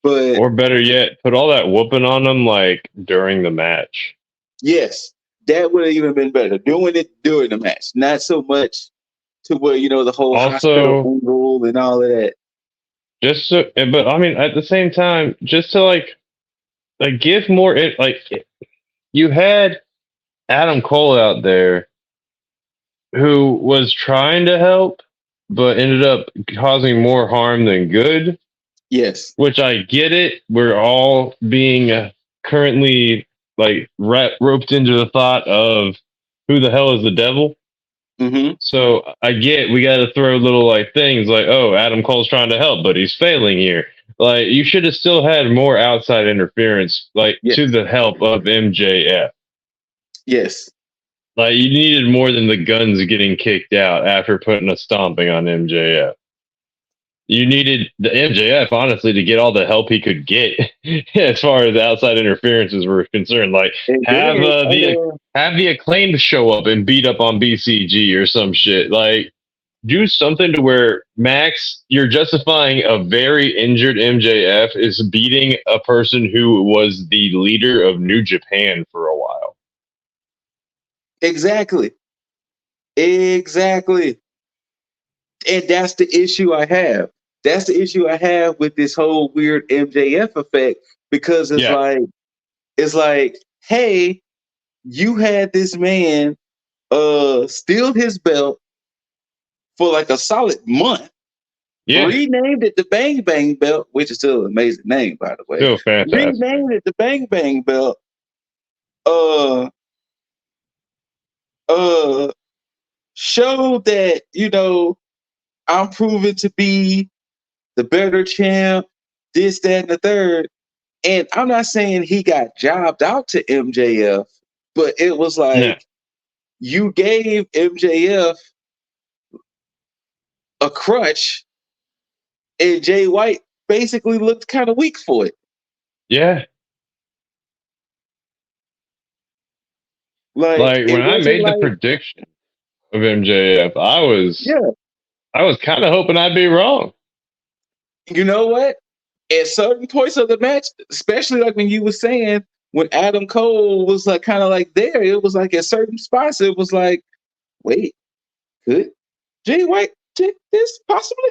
But or better yet, put all that whooping on them like during the match. Yes, that would have even been better. Doing it during the match, not so much to where, you know, the whole hospital angle and all of that. Just so, but I mean, at the same time, just to like give more. You had Adam Cole out there who was trying to help, but ended up causing more harm than good. Yes, which I get it. We're all being currently roped into the thought of who the hell is the devil. Mm-hmm. So I get we got to throw little like things like, oh, Adam Cole's trying to help, but he's failing here. Like you should have still had more outside interference, like Yes. to the help of MJF. Yes. Like you needed more than the guns getting kicked out after putting a stomping on MJF. You needed the MJF, honestly, to get all the help he could get as far as outside interferences were concerned. Like And have then, the acclaimed show up and beat up on BCG or some shit. Like do something to where Max, you're justifying a very injured MJF is beating a person who was the leader of New Japan for a while. exactly. Exactly. And that's the issue I have. That's the issue I have with this whole weird MJF effect because it's like, hey, you had this man steal his belt for like a solid month. Yeah, Renamed it the Bang Bang Belt, which is still an amazing name, by the way. still fantastic. Renamed it the Bang Bang Belt. Uh, showed that, I'm proven to be the better champ, this, that, and the third. And I'm not saying he got jobbed out to MJF, but it was like you gave MJF a crutch, and Jay White basically looked kind of weak for it. Yeah. Like when I made the prediction of MJF, I was kind of hoping I'd be wrong. You know what? At certain points of the match, especially like when you were saying when Adam Cole was like kind of like there, it was like at certain spots, it was like, wait, could Jay White take this possibly?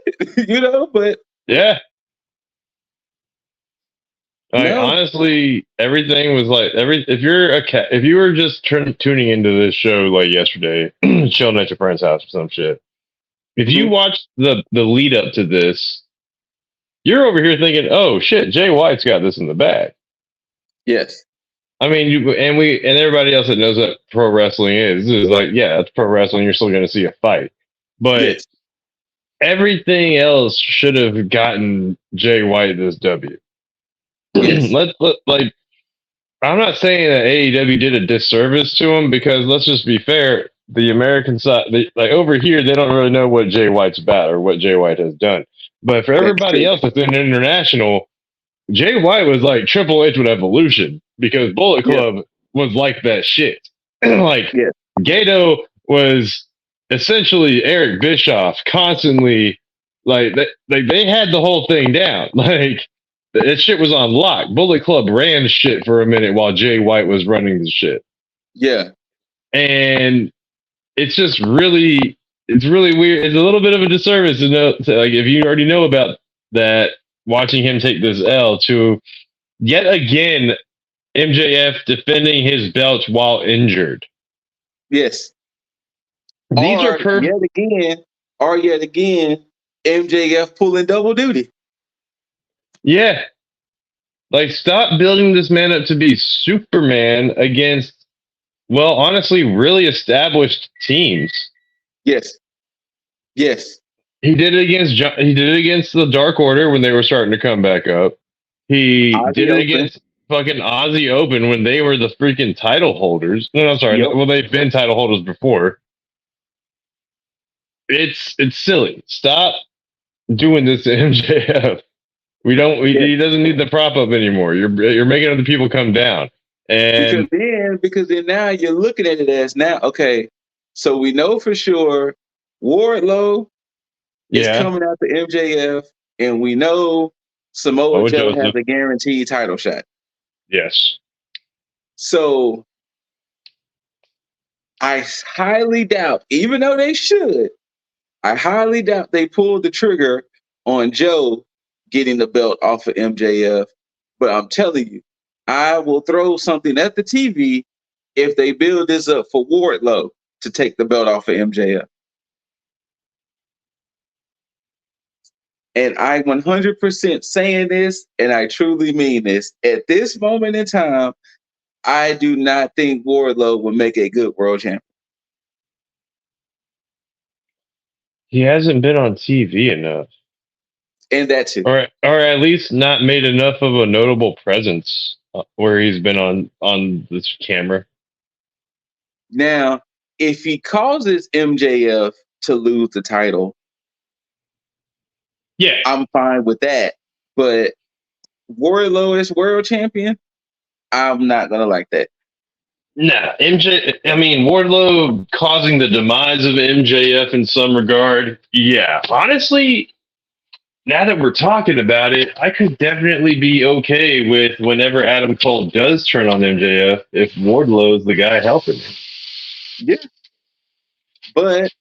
But yeah. Like no. honestly, everything was like if you were just tuning into this show like yesterday, chilling at your friend's house or some shit. If you watch the lead up to this, you're over here thinking, "Oh shit, Jay White's got this in the bag." Yes. I mean, and everybody else that knows what pro wrestling is like, yeah, it's pro wrestling. You're still going to see a fight, but everything else should have gotten Jay White this W. Yes. Like, I'm not saying that AEW did a disservice to him because let's just be fair. The American side, like over here, they don't really know what Jay White's about or what Jay White has done. But for everybody else within international, Jay White was like Triple H with Evolution because Bullet Club was like that shit. Like Gato was essentially Eric Bischoff constantly like they had the whole thing down. Like that shit was on lock. Bullet Club ran shit for a minute while Jay White was running the shit. Yeah. And it's just really weird. It's a little bit of a disservice to know like if you already know about that, watching him take this L to yet again MJF defending his belt while injured. Yes. These are perfect. Yet again, MJF pulling double duty. Yeah. Like, stop building this man up to be Superman against, well, honestly, really established teams. Yes. Yes. He did it against the Dark Order when they were starting to come back up. He did it against fucking Aussie Open when they were the freaking title holders. No, I'm sorry. Well, they've been title holders before. It's silly. Stop doing this to MJF. He doesn't need the prop up anymore. You're making other people come down. And because then now you're looking at it as now, okay, so we know for sure Wardlow is coming out to MJF, and we know Samoa Joe has a guaranteed title shot. Yes. So I highly doubt, even though they should, I highly doubt they pulled the trigger on Joe getting the belt off of MJF. But I'm telling you, I will throw something at the TV if they build this up for Wardlow to take the belt off of MJF. And I'm 100% saying this, and I truly mean this. At this moment in time, I do not think Wardlow will make a good world champion. He hasn't been on TV enough, And that's it. or at least not made enough of a notable presence where he's been on this camera. Now, if he causes MJF to lose the title, Yeah, I'm fine with that. But Wardlow is world champion, I'm not gonna like that. nah. Wardlow causing the demise of MJF in some regard. Yeah, honestly, now that we're talking about it, I could definitely be okay with whenever Adam Cole does turn on MJF if Wardlow's the guy helping him. Yeah. But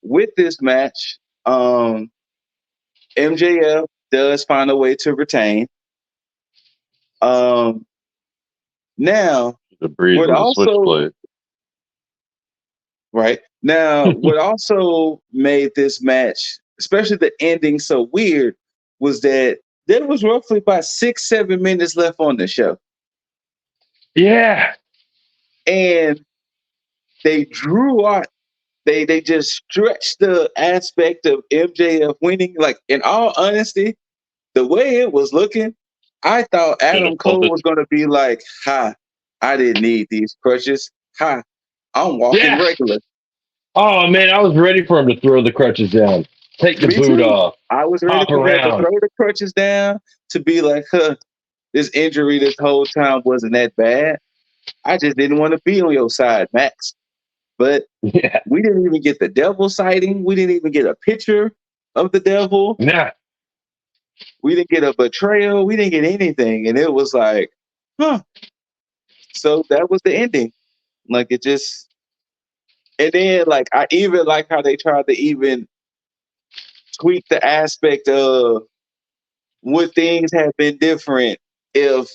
with this match, MJF does find a way to retain. Now, The breeze what on the also switchblade. right now, what also made this match, especially the ending, so weird was that there was roughly about 6-7 minutes left on the show, Yeah. and they drew out. They just stretched the aspect of MJF winning. Like, in all honesty, the way it was looking, I thought Adam Cole was going to be like, "Ha, I didn't need these crutches. Ha, I'm walking Yeah. regular." Oh man, I was ready for him to throw the crutches down, take the Me boot too. off, I was ready hop for that to around. throw the crutches down, to be like, "Huh, this injury this whole time wasn't that bad. I just didn't want to be on your side, Max." But Yeah. we didn't even get the devil sighting. We didn't even get a picture of the devil. Nah. We didn't get a betrayal. We didn't get anything. And it was like, huh. So that was the ending. Like, it just, and then like, I even like how they tried to even tweak the aspect of would things have been different if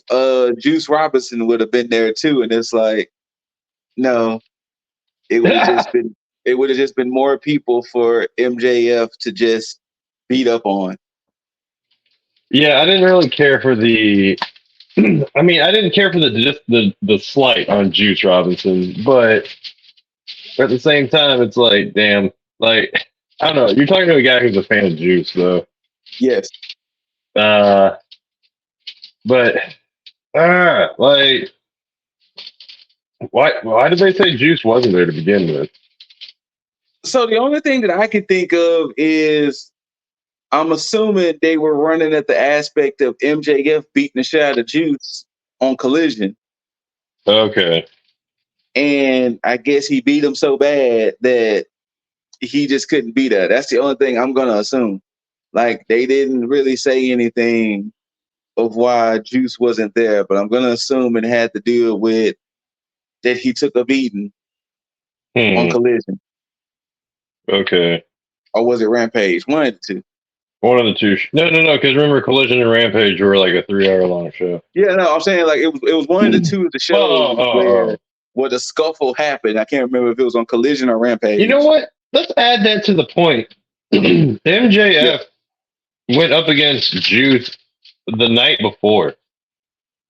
Juice Robinson would have been there too. And it's like, no, it would have just been, more people for MJF to just beat up on. Yeah, I didn't really care for the. I didn't care for the slight on Juice Robinson, but at the same time, it's like, damn, like I don't know. You're talking to a guy who's a fan of Juice, though. Yes. But like, why did they say Juice wasn't there to begin with? So the only thing that I can think of is, I'm assuming they were running at the aspect of MJF beating the shit out of Juice on Collision. Okay. And I guess he beat him so bad that he just couldn't beat her. That's the only thing I'm going to assume. Like, they didn't really say anything of why Juice wasn't there, but I'm going to assume it had to do with that he took a beating on Collision. Okay. Or was it Rampage? One of the two. One of the two. No, because remember, Collision and Rampage were like a 3-hour long show. Yeah, no, I'm saying like it was one of the two of the shows where the scuffle happened. I can't remember if it was on Collision or Rampage. You know what? Let's add that to the point. MJF went up against Juice the night before,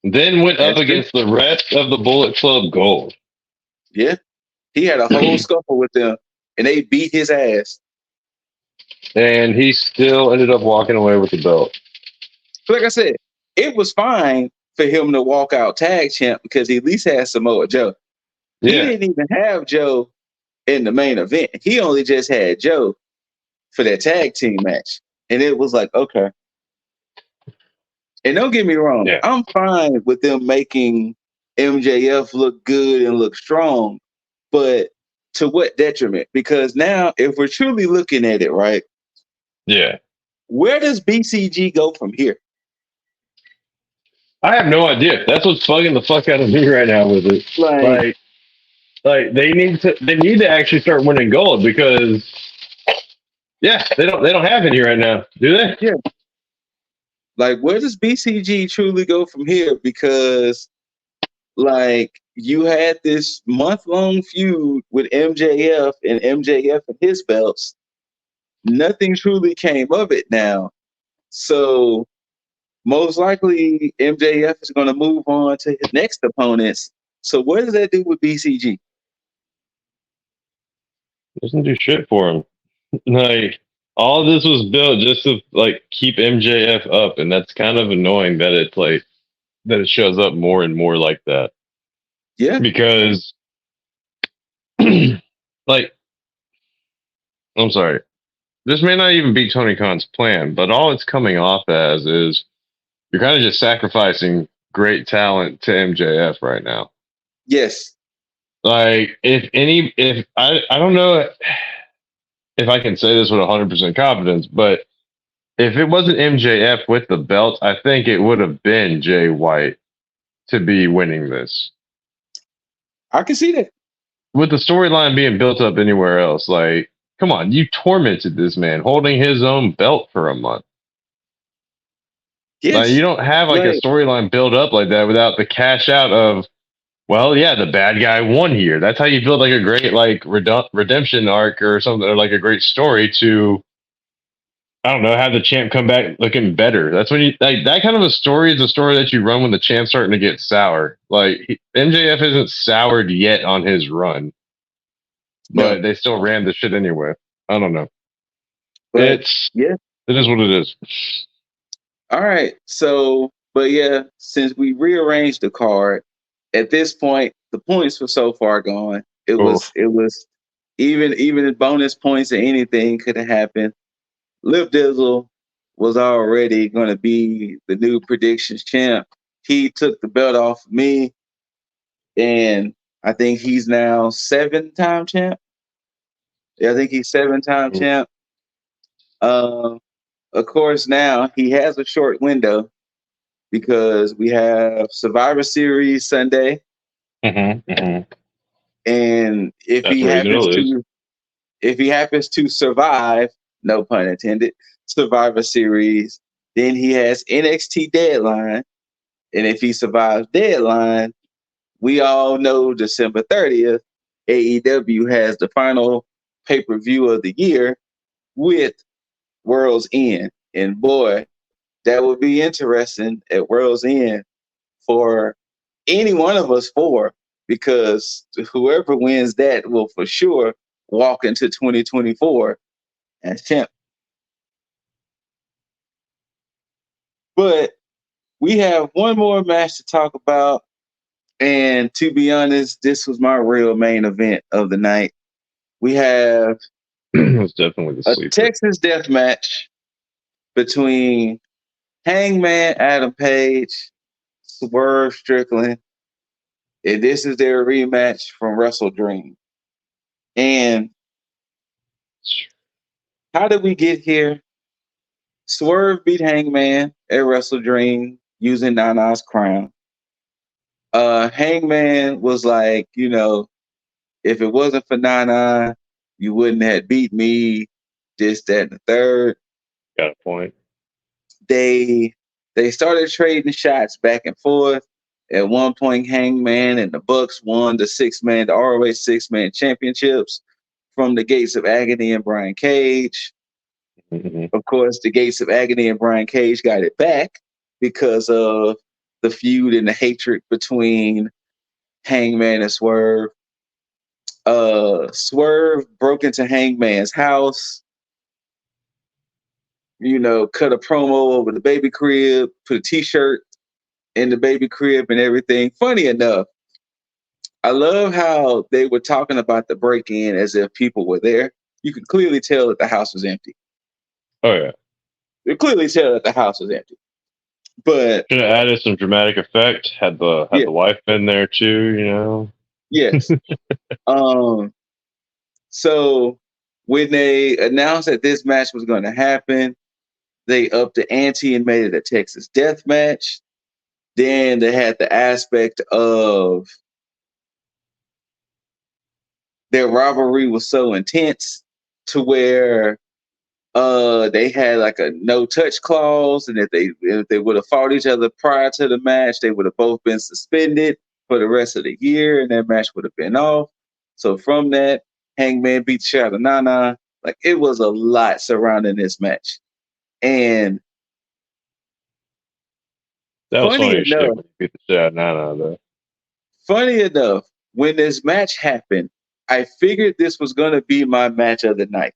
then went up against the rest of the Bullet Club Gold. Yeah, he had a whole scuffle with them, and they beat his ass. And he still ended up walking away with the belt. Like I said, it was fine for him to walk out tag champ because he at least had Samoa Joe. Yeah. He didn't even have Joe in the main event. He only just had Joe for that tag team match. And it was like, okay. And don't get me wrong, I'm fine with them making MJF look good and look strong, but to what detriment? Because now, if we're truly looking at it, right? Yeah. Where does BCG go from here? I have no idea. That's what's bugging the fuck out of me right now with it. Like they need to actually start winning gold because they don't have any right now, do they? Yeah. Like, where does BCG truly go from here? Because like, you had this month-long feud with MJF and his belts. Nothing truly came of it now. So most likely MJF is going to move on to his next opponents. So what does that do with BCG? Doesn't do shit for him. Like all this was built just to like keep MJF up, and that's kind of annoying that it's like that it shows up more and more like that. Yeah. Because like I'm sorry, this may not even be Tony Khan's plan, but all it's coming off as is you're kind of just sacrificing great talent to MJF right now. Yes. Like if I don't know if I can say this with 100% confidence, but if it wasn't MJF with the belt, I think it would have been Jay White to be winning this. I can see that. With the storyline being built up anywhere else, like, come on, you tormented this man holding his own belt for a month. Like, you Yes. don't have like a Like, storyline built up like that without the cash out of, well, yeah, the bad guy won here. That's how you build like a great like redemption arc or something, or like a great story to, I don't know, have the champ come back looking better. That's when you like that kind of a story is a story that you run when the champ's starting to get sour. Like MJF isn't soured yet on his run, no. but they still ran the shit anyway. I don't know. But It's yeah. it is what it is. All right. So, but yeah, since we rearranged the card, at this point, the points were so far gone. Oof. It was even bonus points or anything could have happened. LipDizzle was already going to be the new predictions champ. He took the belt off of me, and I think he's now 7-time champ. Yeah, I think he's 7-time Oof. champ. Um, of course, now he has a short window because we have Survivor Series Sunday, Mm-hmm. and That's where he's gonna lose. if he happens to survive, no pun intended, Survivor Series, then he has NXT Deadline, and if he survives Deadline, we all know December 30th, AEW has the final pay-per-view of the year with World's End, and boy, that would be interesting at World's End for any one of us four, because whoever wins that will for sure walk into 2024 as champ. But we have one more match to talk about. And to be honest, this was my real main event of the night. We have It's definitely the a sleeper. Texas death match between Hangman Adam Page, Swerve Strickland, and this is their rematch from Wrestle Dream. And how did we get here? Swerve beat Hangman at Wrestle Dream using Nana's crown. Hangman was like, if it wasn't for Nana, you wouldn't have beat me, this, that, and the third. Got a point. They started trading shots back and forth. At one point, Hangman and the Bucks won the ROH 6-man championships from the Gates of Agony and Brian Cage. Mm-hmm. Of course, the Gates of Agony and Brian Cage got it back because of the feud and the hatred between Hangman and Swerve. Swerve broke into Hangman's house, cut a promo over the baby crib, put a t-shirt in the baby crib and everything. Funny enough, I love how they were talking about the break-in as if people were there. You could clearly tell that the house was empty. Oh yeah. You could clearly tell that the house was empty. But should have added some dramatic effect. Had the wife been there too, Yes. So when they announced that this match was going to happen, they upped the ante and made it a Texas death match. Then they had the aspect of their rivalry was so intense to where they had like a no touch clause, and if they would have fought each other prior to the match, they would have both been suspended for the rest of the year, and that match would have been off. So from that, Hangman beat the shit out of Nana. Like, it was a lot surrounding this match. And that was funny enough, shit when you beat the shit out of Nana though. Funny enough, when this match happened, I figured this was going to be my match of the night.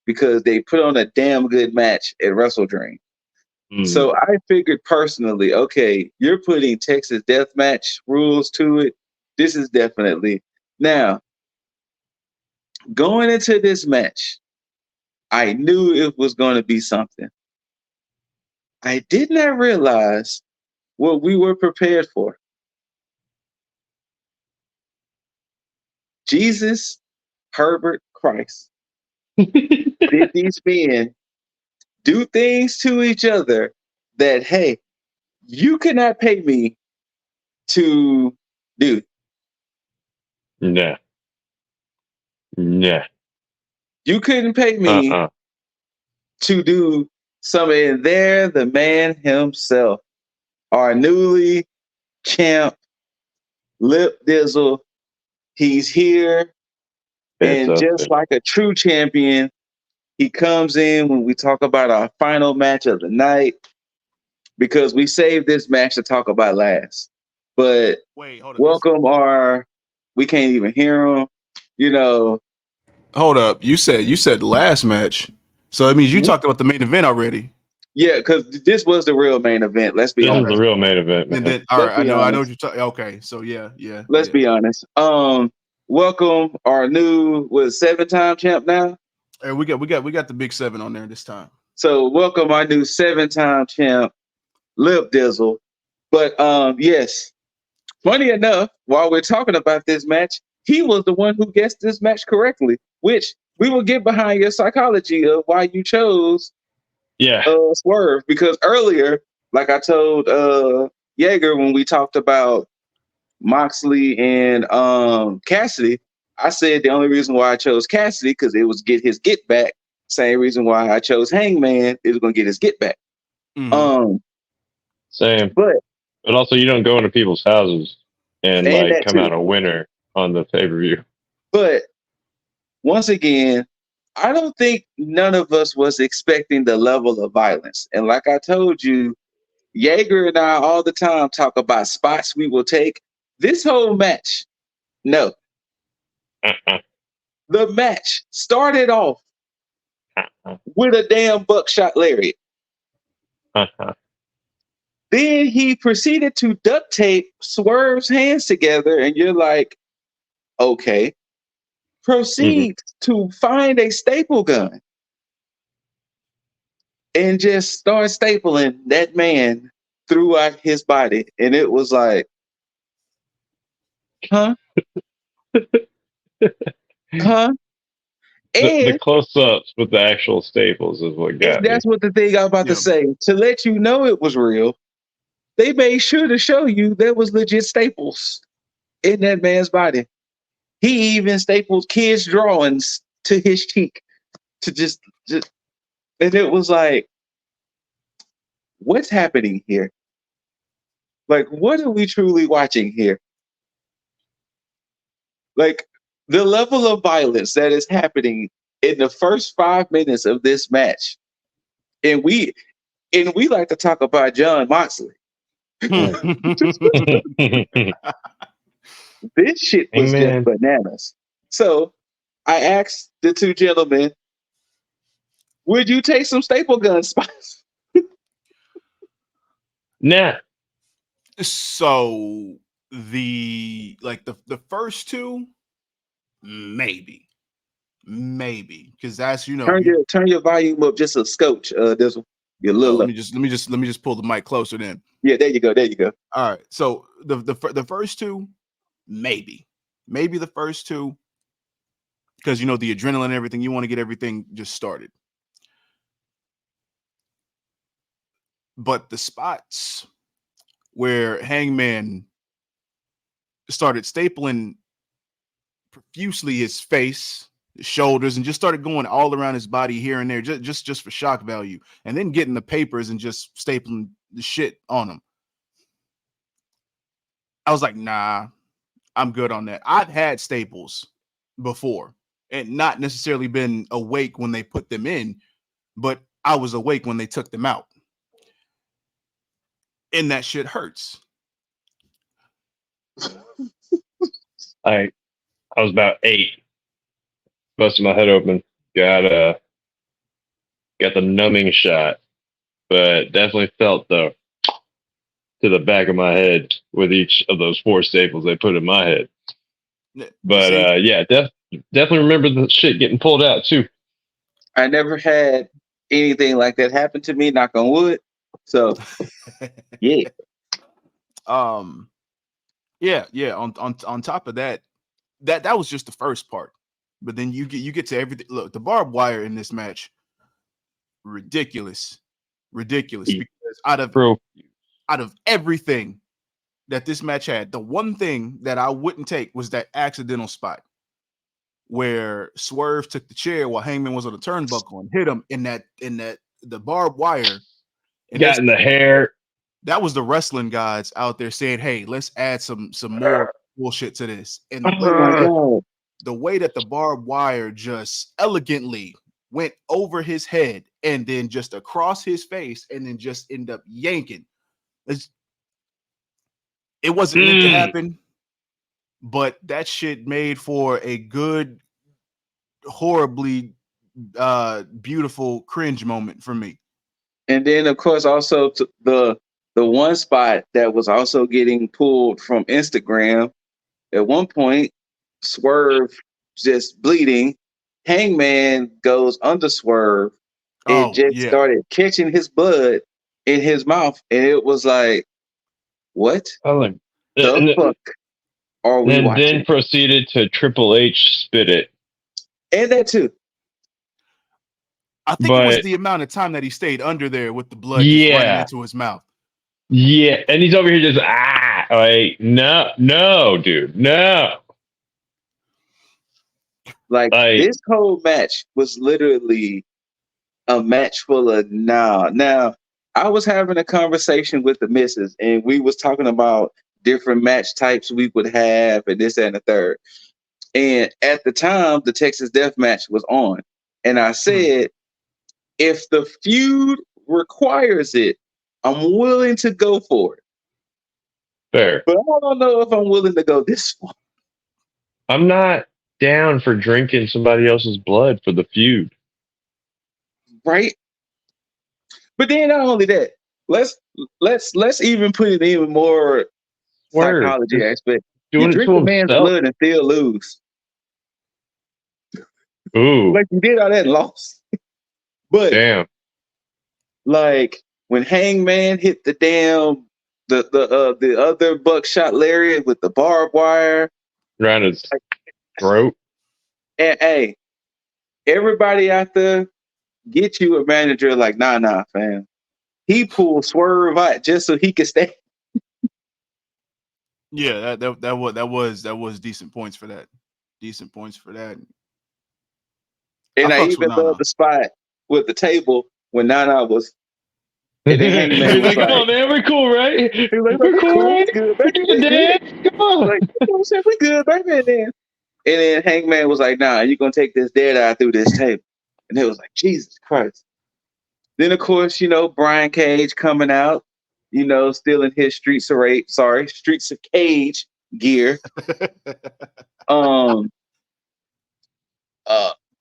because they put on a damn good match at Wrestle Dream. So I figured personally, okay, you're putting Texas Deathmatch rules to it. This is definitely now going into this match. I knew it was going to be something. I did not realize what we were prepared for. Jesus, Herbert, Christ. Did these men do things to each other that, hey, you cannot pay me to do? Nah. Nah. You couldn't pay me to do something. There, the man himself, our newly champ, LipDizzle. He's here. And just like a true champion, he comes in when we talk about our final match of the night, because we saved this match to talk about last. But wait, hold up. welcome we can't even hear him. You know. Hold up. You said last match. So that means you talked about the main event already. Yeah, because this was the real main event. Let's be honest. This is the real main event, man. And then, all right, I know what you're talking. Okay, so yeah. Let's be honest. Welcome our new 7-time champ now. And we got the big 7 on there this time. So welcome our new 7-time champ, LipDizzle. But yes, funny enough, while we're talking about this match, he was the one who guessed this match correctly, which we will get behind your psychology of why you chose Swerve. Because earlier, like I told Yeager when we talked about Moxley and Cassidy, I said the only reason why I chose Cassidy because it was get his get back. Same reason why I chose Hangman is going to get his get back. Mm-hmm. Same. But also, you don't go into people's houses and like come out a winner on the pay-per-view. But once again, I don't think none of us was expecting the level of violence. And like I told you, Yeager and I all the time talk about spots we will take. This whole match, no. The match started off with a damn buckshot lariat. Then he proceeded to duct tape Swerve's hands together, and you're like, okay. Proceed to find a staple gun and just start stapling that man throughout his body. And it was like, huh? Huh? The close-ups with the actual staples is what got me. That's what the thing I was about to say. To let you know it was real, they made sure to show you there was legit staples in that man's body. He even stapled kids' drawings to his cheek to just and it was like, what's happening here? Like, what are we truly watching here? Like, the level of violence that is happening in the first 5 minutes of this match. And we like to talk about John Moxley. This shit was just bananas. So I asked the two gentlemen, would you take some staple gun spots? Nah. So the first two, maybe, because that's turn your volume up just a scotch. Dizzle. You're a little. Let me just pull the mic closer. Then yeah, there you go. All right. So the first two, maybe the first two, because the adrenaline and everything. You want to get everything just started. But the spots where Hangman started stapling profusely his face, his shoulders, and just started going all around his body here and there, just for shock value, and then getting the papers and just stapling the shit on him. I was like, nah, I'm good on that. I've had staples before and not necessarily been awake when they put them in, but I was awake when they took them out. And that shit hurts. I was about 8, busted my head open, got got the numbing shot, but definitely felt the to the back of my head with each of those 4 staples they put in my head. But yeah, definitely remember the shit getting pulled out too. I never had anything like that happen to me, knock on wood. So yeah. Yeah. On top of that was just the first part. But then you get to everything. Look, the barbed wire in this match, ridiculous. Because out of everything that this match had, the one thing that I wouldn't take was that accidental spot where Swerve took the chair while Hangman was on the turnbuckle and hit him in that the barbed wire. And got in the hair. That was the wrestling gods out there saying, "Hey, let's add some more bullshit to this." And the way that the barbed wire just elegantly went over his head and then just across his face and then just end up yanking. It wasn't meant to happen, but that shit made for a good, horribly beautiful cringe moment for me. And then, of course, also the one spot that was also getting pulled from Instagram. At one point, Swerve just bleeding. Hangman goes under Swerve and started catching his blood in his mouth, and it was like, what the fuck are we watching? Then proceeded to Triple H spit it, and that too. I think it was the amount of time that he stayed under there with the blood just running into his mouth. Yeah, and he's over here just like no, dude, no. Like this whole match was literally a match full of nah. Now, I was having a conversation with the missus, and we was talking about different match types we would have, and this and the third. And at the time, the Texas Death Match was on, and I said, if the feud requires it, I'm willing to go for it. Fair, but I don't know if I'm willing to go this far. I'm not down for drinking somebody else's blood for the feud. Right. But then not only that, let's even put it even more psychology aspect. You drink a man's blood and still lose. Ooh. Like you did all that and lost. But damn. Like when Hangman hit the damn the other buckshot lariat with the barbed wire around his throat. And hey, everybody out there, get you a manager like nah, fam. He pulled Swerve out just so he could stay. Yeah, that was decent points for that. Decent points for that. And I even love the spot with the table when Nana was. And then Hangman was like, come on, man, we're cool, right? We're cool, right? Good, baby. Come on. Like, we good, baby. And then Hangman was like, nah, you're going to take this dead eye through this table. And it was like, Jesus Christ. Then, of course, Brian Cage coming out, still in his Streets of Cage gear.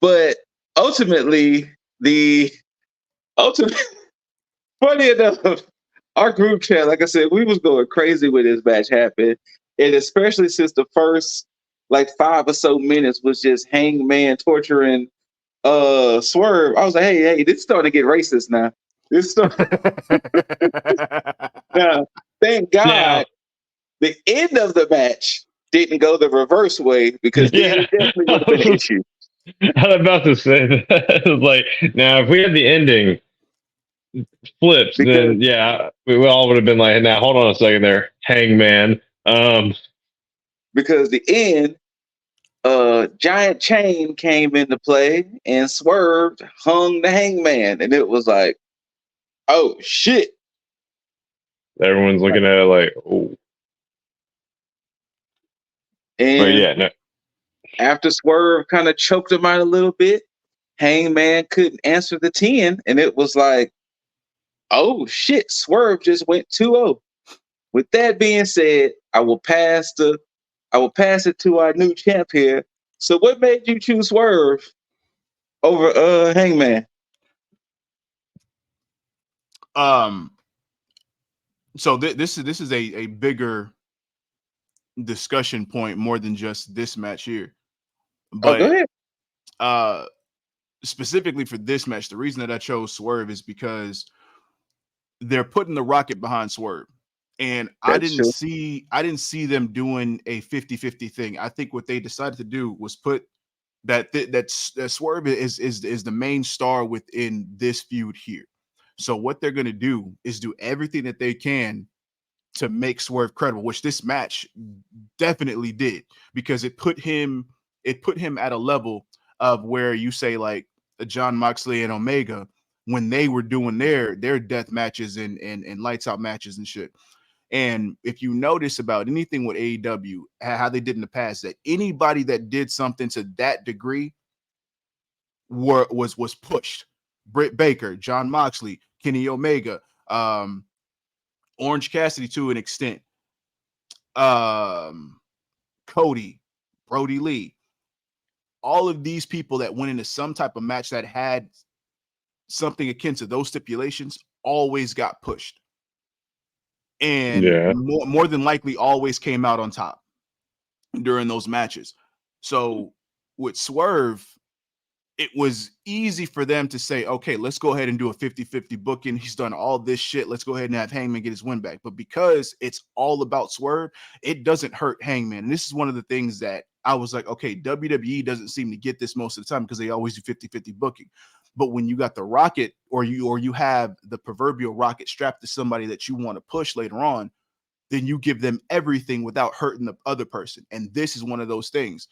But ultimately, funny enough, our group chat, like I said, we was going crazy when this match happened. And especially since the first 5 or so minutes was just Hangman torturing Swerve. I was like, hey, this is starting to get racist now. Now, thank God the end of the match didn't go the reverse way, because then it definitely would have been an issue. I was about to say that. Like, now if we had the ending flips, then we all would have been like, now hold on a second there, Hangman. Because the end, giant chain came into play and Swerve hung the Hangman, and it was like, oh shit. Everyone's looking at it like, oh. And after Swerve kind of choked him out a little bit, Hangman couldn't answer the 10, and it was like, oh shit, Swerve just went 2-0. With that being said, I will pass it to our new champ here. So what made you choose Swerve over Hangman? So this is a bigger discussion point more than just this match here. Oh, go But ahead. Specifically for this match, the reason that I chose Swerve is because they're putting the rocket behind Swerve. And I That's didn't true. see them doing a 50-50 thing. I think what they decided to do was put that Swerve is the main star within this feud here. So what they're going to do is do everything that they can to make Swerve credible, which this match definitely did, because it put him at a level of where you say like John Moxley and Omega when they were doing their death matches and lights out matches and shit. And if you notice about anything with AEW, how they did in the past, that anybody that did something to that degree was pushed. Britt Baker, John Moxley, Kenny Omega, Orange Cassidy to an extent, Cody, Brody Lee, all of these people that went into some type of match that had something akin to those stipulations always got pushed. And Yeah. more than likely always came out on top during those matches. So with Swerve, it was easy for them to say, okay, let's go ahead and do a 50-50 booking. He's done all this shit. Let's go ahead and have Hangman get his win back. But because it's all about Swerve, it doesn't hurt Hangman. And this is one of the things that I was like, okay, WWE doesn't seem to get this most of the time because they always do 50-50 booking. But when you got the rocket or you have the proverbial rocket strapped to somebody that you want to push later on, then you give them everything without hurting the other person. And this is one of those things,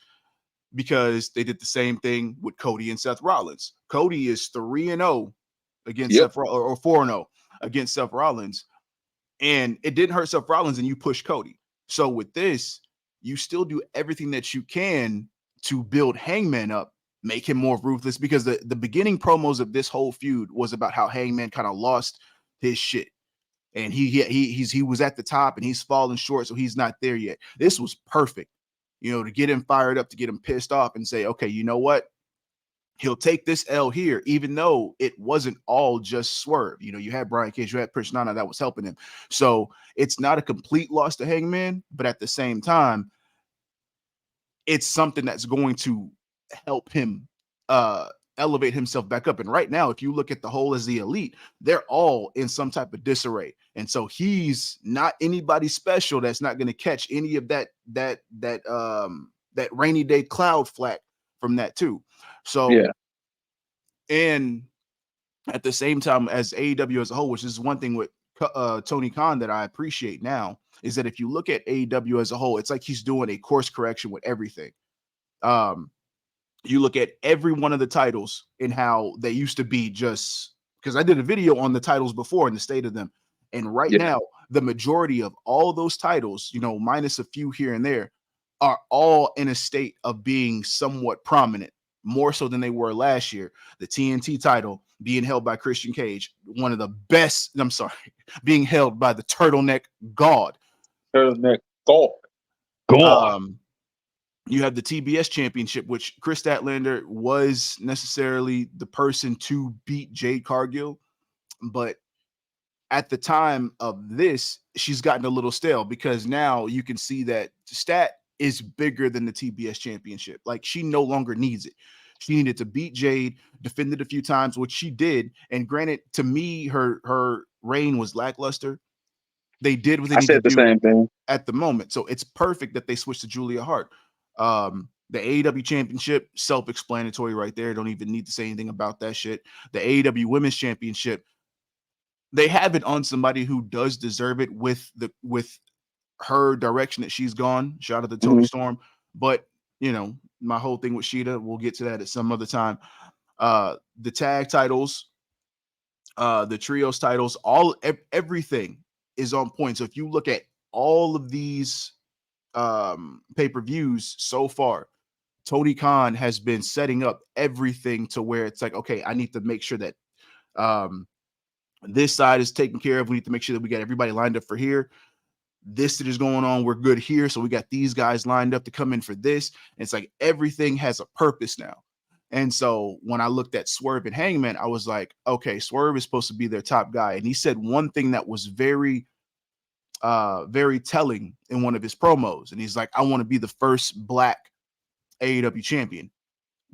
because they did the same thing with Cody and Seth Rollins. Cody is 3-0 against Yep. Seth or 4-0 against Seth Rollins. And it didn't hurt Seth Rollins and you push Cody. So with this, you still do everything that you can to build Hangman up, make him more ruthless, because the beginning promos of this whole feud was about how Hangman kind of lost his shit. And he was at the top and he's falling short, so he's not there yet. This was perfect, to get him fired up, to get him pissed off and say, okay, you know what? He'll take this L here, even though it wasn't all just Swerve. You had Brian Cage, you had Prince Nana that was helping him. So it's not a complete loss to Hangman, but at the same time, it's something that's going to help him elevate himself back up. And right now, if you look at the whole as the Elite, they're all in some type of disarray. And so he's not anybody special that's not going to catch any of that rainy day cloud flack from that too. So Yeah. and at the same time, as AEW as a whole, which is one thing with Tony Khan that I appreciate now, is that if you look at AEW as a whole, it's like he's doing a course correction with everything. You look at every one of the titles and how they used to be, just because I did a video on the titles before and the state of them. And right Yeah. now, the majority of all those titles, minus a few here and there, are all in a state of being somewhat prominent, more so than they were last year. The TNT title being held by Christian Cage, one of the best, being held by the turtleneck god. Turtleneck God. Cool. You have the TBS championship, which Chris Statlander was necessarily the person to beat Jade Cargill. But at the time of this, she's gotten a little stale, because now you can see that Stat is bigger than the TBS championship. Like, she no longer needs it. She needed to beat Jade, defend it a few times, which she did. And granted, to me, her reign was lackluster. They did what they I need to said the do same thing. at the moment. So it's perfect that they switched to Julia Hart. The AEW championship, self-explanatory right there. Don't even need to say anything about that shit. The AEW women's championship, they have it on somebody who does deserve it with her direction that she's gone. Shout out to Tony Storm. But my whole thing with Sheeta, we'll get to that at some other time. The tag titles, the trios titles, everything is on point. So if you look at all of these pay-per-views so far, Tony Khan has been setting up everything to where it's like, okay, I need to make sure that this side is taken care of. We need to make sure that we got everybody lined up for here. This that is going on, we're good here. So we got these guys lined up to come in for this. And it's like everything has a purpose now. And so when I looked at Swerve and Hangman, I was like, okay, Swerve is supposed to be their top guy. And he said one thing that was very, very telling in one of his promos. And he's like, I want to be the first black AEW champion.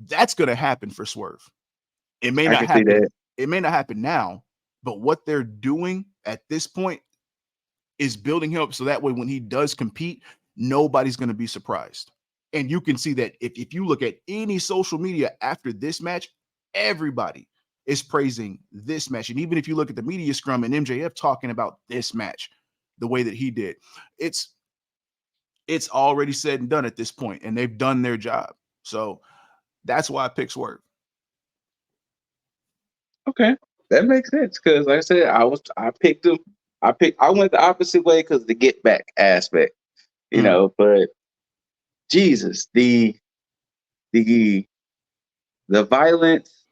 That's going to happen for Swerve. It may I not can see happen. that. It may not happen now, but what they're doing at this point is building him up so that way when he does compete, nobody's going to be surprised. And you can see that if you look at any social media after this match, everybody is praising this match. And even if you look at the media scrum and MJF talking about this match the way that he did, it's already said and done at this point, and they've done their job. So that's why I picked Swerve. Okay, that makes sense because, like I said, I picked him. I went the opposite way because the get back aspect, But Jesus, the violence,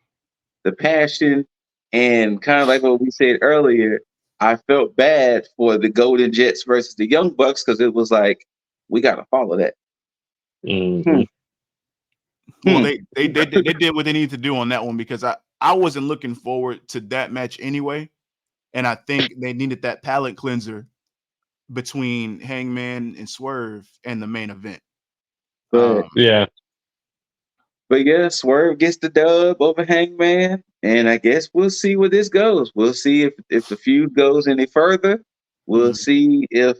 the passion, and kind of like what we said earlier, I felt bad for the Golden Jets versus the Young Bucks because it was like we got to follow that. Mm-hmm. Well, they did what they needed to do on that one because I wasn't looking forward to that match anyway, and I think they needed that palate cleanser between Hangman and Swerve and the main event. But Yeah. But yeah, Swerve gets the dub over Hangman, and I guess we'll see where this goes. We'll see if the feud goes any further. We'll see if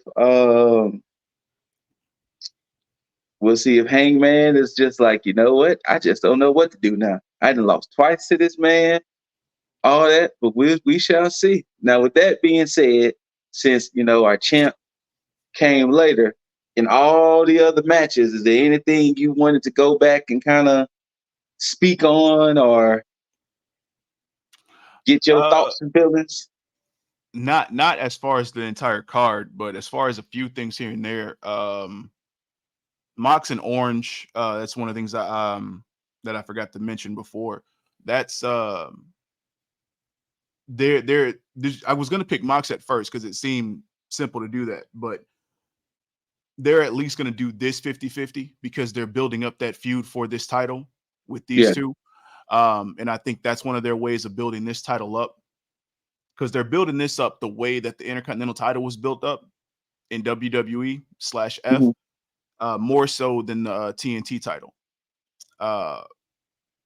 Hangman is just like, you know what? I just don't know what to do now. I done lost twice to this man, all that, but we shall see. Now, with that being said, since our champ came later, in all the other matches, is there anything you wanted to go back and kind of speak on or get your thoughts and feelings? Not as far as the entire card, but as far as a few things here and there. Mox and Orange, that's one of the things that I forgot to mention before. That's I was gonna pick Mox at first because it seemed simple to do that, but they're at least gonna do this 50-50 because they're building up that feud for this title with these two. And I think that's one of their ways of building this title up. Because they're building this up the way that the Intercontinental title was built up in WWE/F, more so than the TNT title.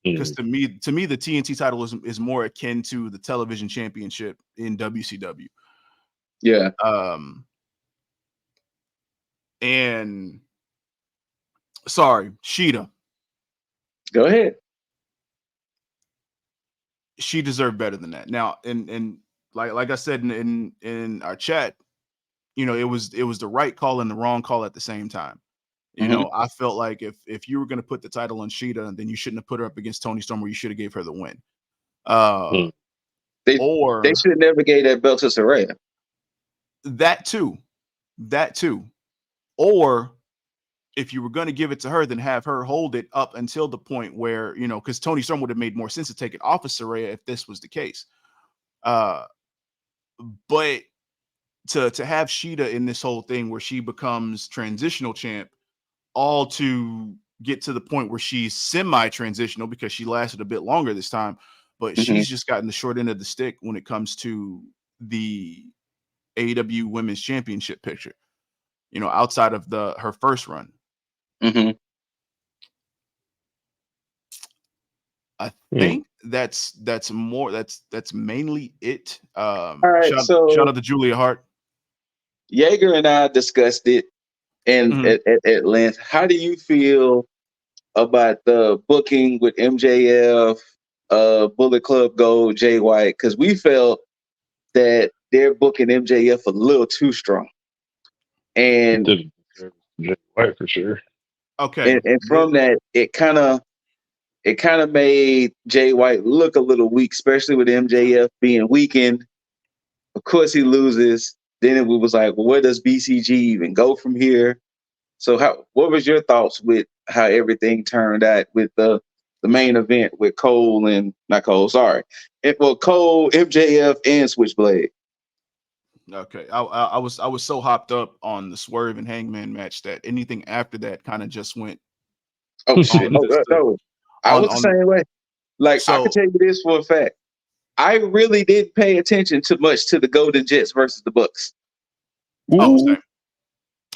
Because to me, the TNT title is more akin to the television championship in WCW. Yeah. And sorry, Sheeta. Go ahead. She deserved better than that. Now, and like I said in our chat, it was the right call and the wrong call at the same time. I felt like if you were going to put the title on Sheeta, then you shouldn't have put her up against Toni Storm, or you should have gave her the win. They should have never gave that belt to Saraya. That too. Or if you were going to give it to her, then have her hold it up until the point where, because Toni Storm would have made more sense to take it off of Saraya if this was the case. But to have Sheeta in this whole thing where she becomes transitional champ, all to get to the point where she's semi-transitional because she lasted a bit longer this time, but she's just gotten the short end of the stick when it comes to the AEW Women's Championship picture. Outside of her first run. I think that's mainly it. All right, shout out to Julia Hart. Yeager and I discussed it at length. How do you feel about the booking with MJF, Bullet Club Gold, Jay White? Because we felt that they're booking MJF a little too strong. And Jay White for sure. Okay. And from that, it kind of made Jay White look a little weak, especially with MJF being weakened. Of course, he loses. Then it was like, well, where does BCG even go from here? So, what was your thoughts with how everything turned out with the main event with Cole, Cole, MJF, and Switchblade? Okay, I was so hopped up on the Swerve and Hangman match that anything after that kind of just went shit. I was the same way. Like, I can So tell you this for a fact. I really didn't pay attention too much to the Golden Jets versus the Bucks. Ooh, same.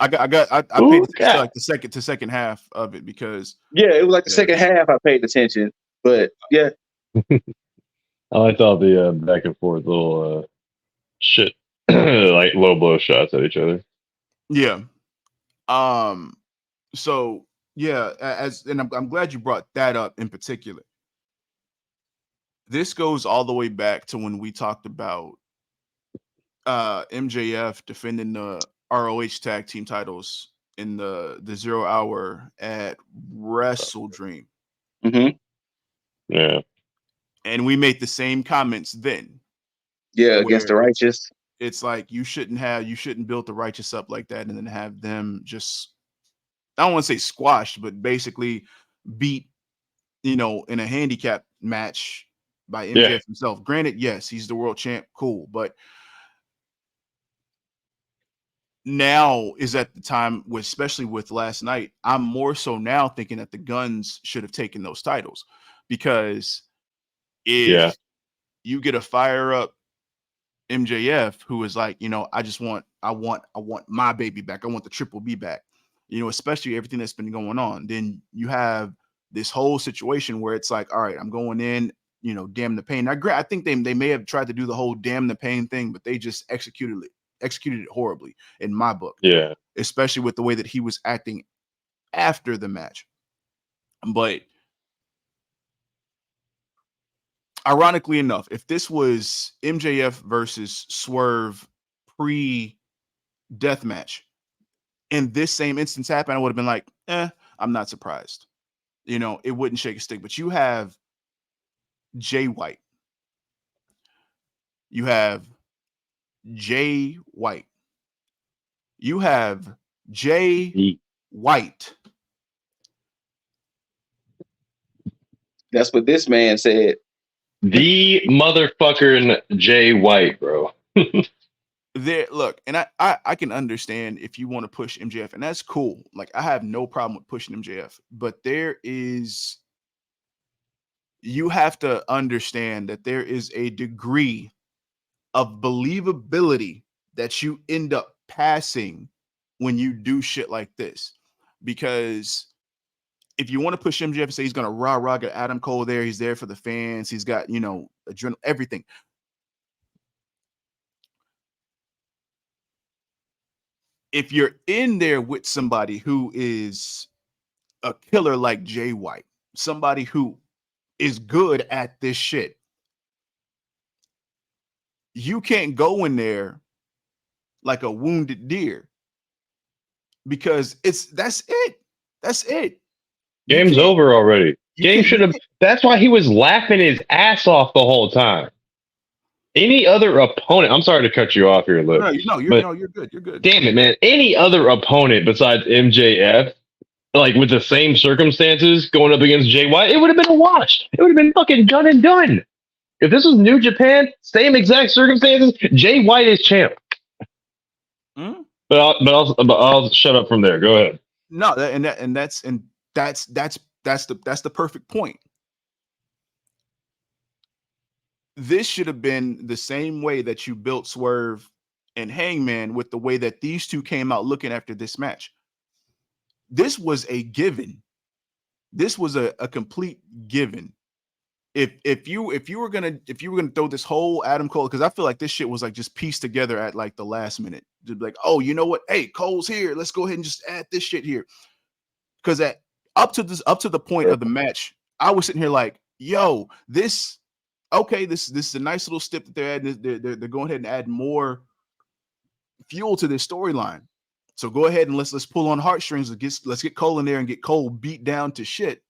I paid ooh, attention to God. like the second half of it because Yeah, it was like the second yes. half I paid attention. But yeah, I liked all the back and forth little shit, like low blow shots at each other. Yeah. Um so yeah, and I'm glad you brought that up in particular. This goes all the way back to when we talked about MJF defending the ROH tag team titles in the 0 hour at Wrestle Dream. hmm Yeah, And we made the same comments then yeah, against where the righteous. it's like you shouldn't build the righteous up like that and then have them just, I don't want to say squashed, but basically beat, in a handicap match by yeah, MJF himself. Granted, yes, he's the world champ, cool, but now is at the time, especially with last night, I'm more so now thinking that the Guns should have taken those titles, because yeah, if you get a fire up MJF who is like, I want my baby back. I want the Triple B back. Especially everything that's been going on. Then you have this whole situation where it's like, all right, I'm going in, damn the pain. I think they may have tried to do the whole damn the pain thing, but they just executed it horribly in my book, yeah. especially with the way that he was acting after the match. But ironically enough, if this was MJF versus Swerve pre death match and this same instance happened, I would have been like, I'm not surprised. It wouldn't shake a stick. But you have Jay White. You have Jay White. You have Jay The, White. That's what this man said. the motherfucking Jay White, bro. There, look, and I can understand if you want to push MJF, and that's cool. Like, I have no problem with pushing MJF, but you have to understand that there is a degree of believability that you end up passing when you do shit like this. Because if you want to push MJF and say he's gonna rah get Adam Cole there, he's there for the fans, he's got adrenaline, everything. If you're in there with somebody who is a killer like Jay White, somebody who is good at this shit, you can't go in there like a wounded deer, because that's it. You Game's can't over already. you Game can't should you have. can't That's why he was laughing his ass off the whole time. Any other opponent, I'm sorry to cut you off here, Lip, no, but you're good. You're good. damn it, man. Any other opponent besides MJF, like with the same circumstances going up against Jay White, it would have been a wash. It would have been fucking done and done. If this was New Japan, same exact circumstances, Jay White is champ. Hmm? I'll shut up from there. Go ahead. No, that's the perfect point. This should have been the same way that you built Swerve and Hangman, with the way that these two came out looking after this match. This was a given. This was a complete given. If you were gonna throw this whole Adam Cole, because I feel like this shit was like just pieced together at like the last minute. Just like, oh, you know what? Hey, Cole's here. Let's go ahead and just add this shit here. Because up to the point of the match, I was sitting here like, yo, this is a nice little step that they're adding. They're going ahead and add more fuel to this storyline. So go ahead and let's pull on heartstrings. Let's get Cole in there and get Cole beat down to shit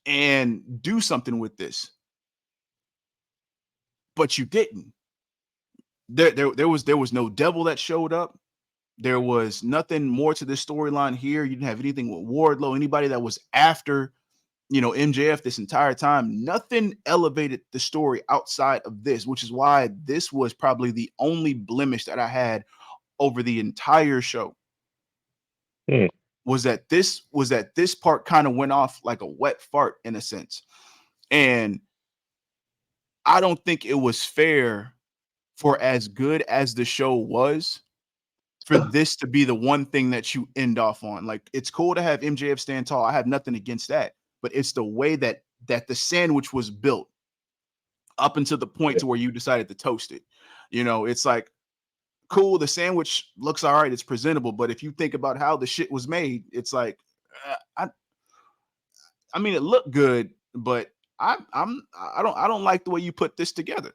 and do something with this. But you didn't. There was no devil that showed up. There was nothing more to this storyline here. You didn't have anything with Wardlow, anybody that was after, MJF this entire time. Nothing elevated the story outside of this, which is why this was probably the only blemish that I had over the entire show. Hmm. was that this part kind of went off like a wet fart in a sense. And I don't think it was fair for as good as the show was for this to be the one thing that you end off on. Like, it's cool to have MJF stand tall. I have nothing against that, but it's the way that the sandwich was built up until the point to where you decided to toast it. You know, it's like, cool, the sandwich looks all right, it's presentable, but if you think about how the shit was made, it's like, I mean, it looked good, but I don't like the way you put this together.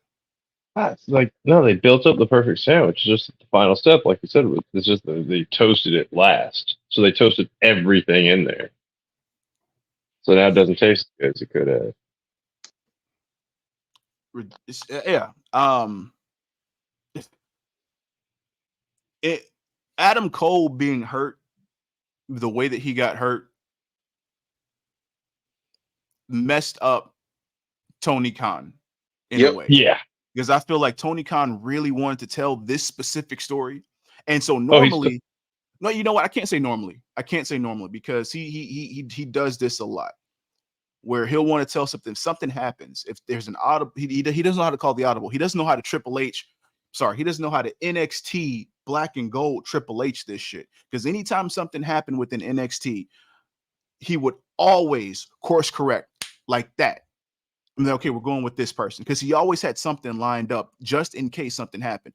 It's like, no, they built up the perfect sandwich. Just the final step, like you said, it's just they toasted it last. So they toasted everything in there. So now it doesn't taste as good as it could have. Yeah. Adam Cole being hurt the way that he got hurt messed up Tony Khan in a way. Yeah. Because I feel like Tony Khan really wanted to tell this specific story. And so Oh, normally, no, you know what? I can't say normally because he does this a lot, where he'll want to tell something happens. If there's an audible, he doesn't know how to call the audible. He doesn't know how to he doesn't know how to NXT black and gold Triple H this shit. Because anytime something happened within NXT, he would always course correct like that. And then, okay, we're going with this person, because he always had something lined up just in case something happened.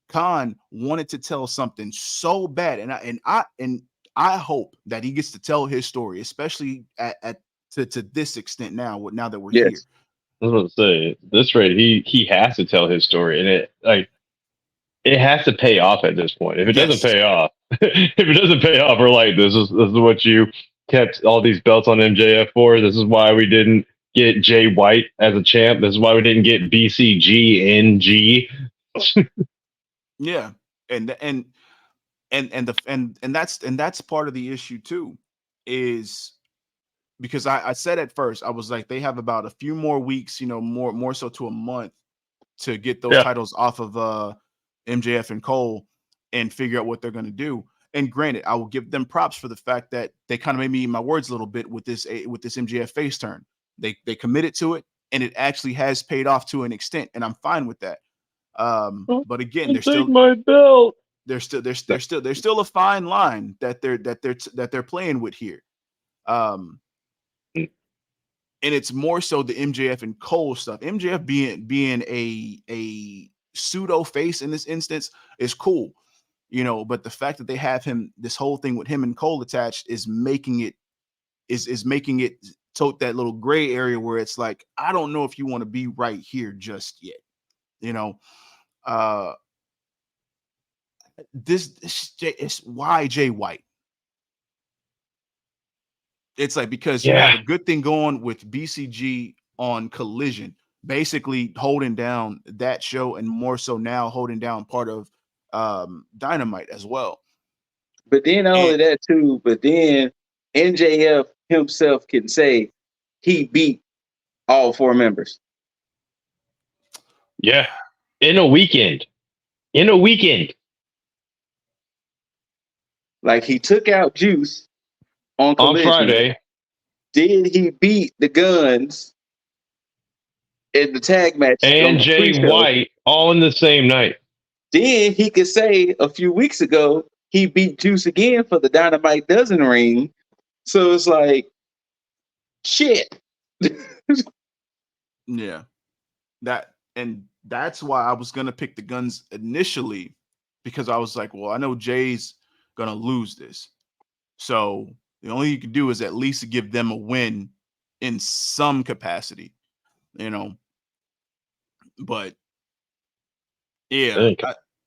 Khan wanted to tell something so bad, and I hope that he gets to tell his story, especially to this extent now that we're here. I was about to say, this rate, he has to tell his story, and it has to pay off at this point. If it doesn't pay off, we're like, this is what you kept all these belts on MJF for. This is why we didn't get Jay White as a champ. This is why we didn't get BCG. Yeah, and that's part of the issue too, is because I said at first, I was like, they have about a few more weeks, more so to a month to get those titles off of MJF and Cole and figure out what they're going to do. And granted, I will give them props for the fact that they kind of made me eat my words a little bit with this MJF face turn. They committed to it, and it actually has paid off to an extent, and I'm fine with that. But again, there's still my belt. There's still a fine line that they're playing with here. And it's more so the MJF and Cole stuff. MJF being a pseudo face in this instance is cool, but the fact that they have this whole thing with him and Cole attached is making it tote that little gray area where it's like, I don't know if you want to be right here just yet. This is why Jay White. It's like, because you have a good thing going with BCG on Collision, basically holding down that show, and more so now holding down part of Dynamite as well. But then not only that too, but then MJF himself can say he beat all 4 members. Yeah. In a weekend. Like, he took out Juice on Collision. On Friday. Did he beat the Guns in the tag match? And Jay White all in the same night. Then he could say a few weeks ago he beat Juice again for the Dynamite Dozen ring. So it's like, shit. Yeah. That's why I was gonna pick the Guns initially, because I was like, well, I know Jay's gonna lose this, so the only thing you can do is at least give them a win in some capacity, But yeah,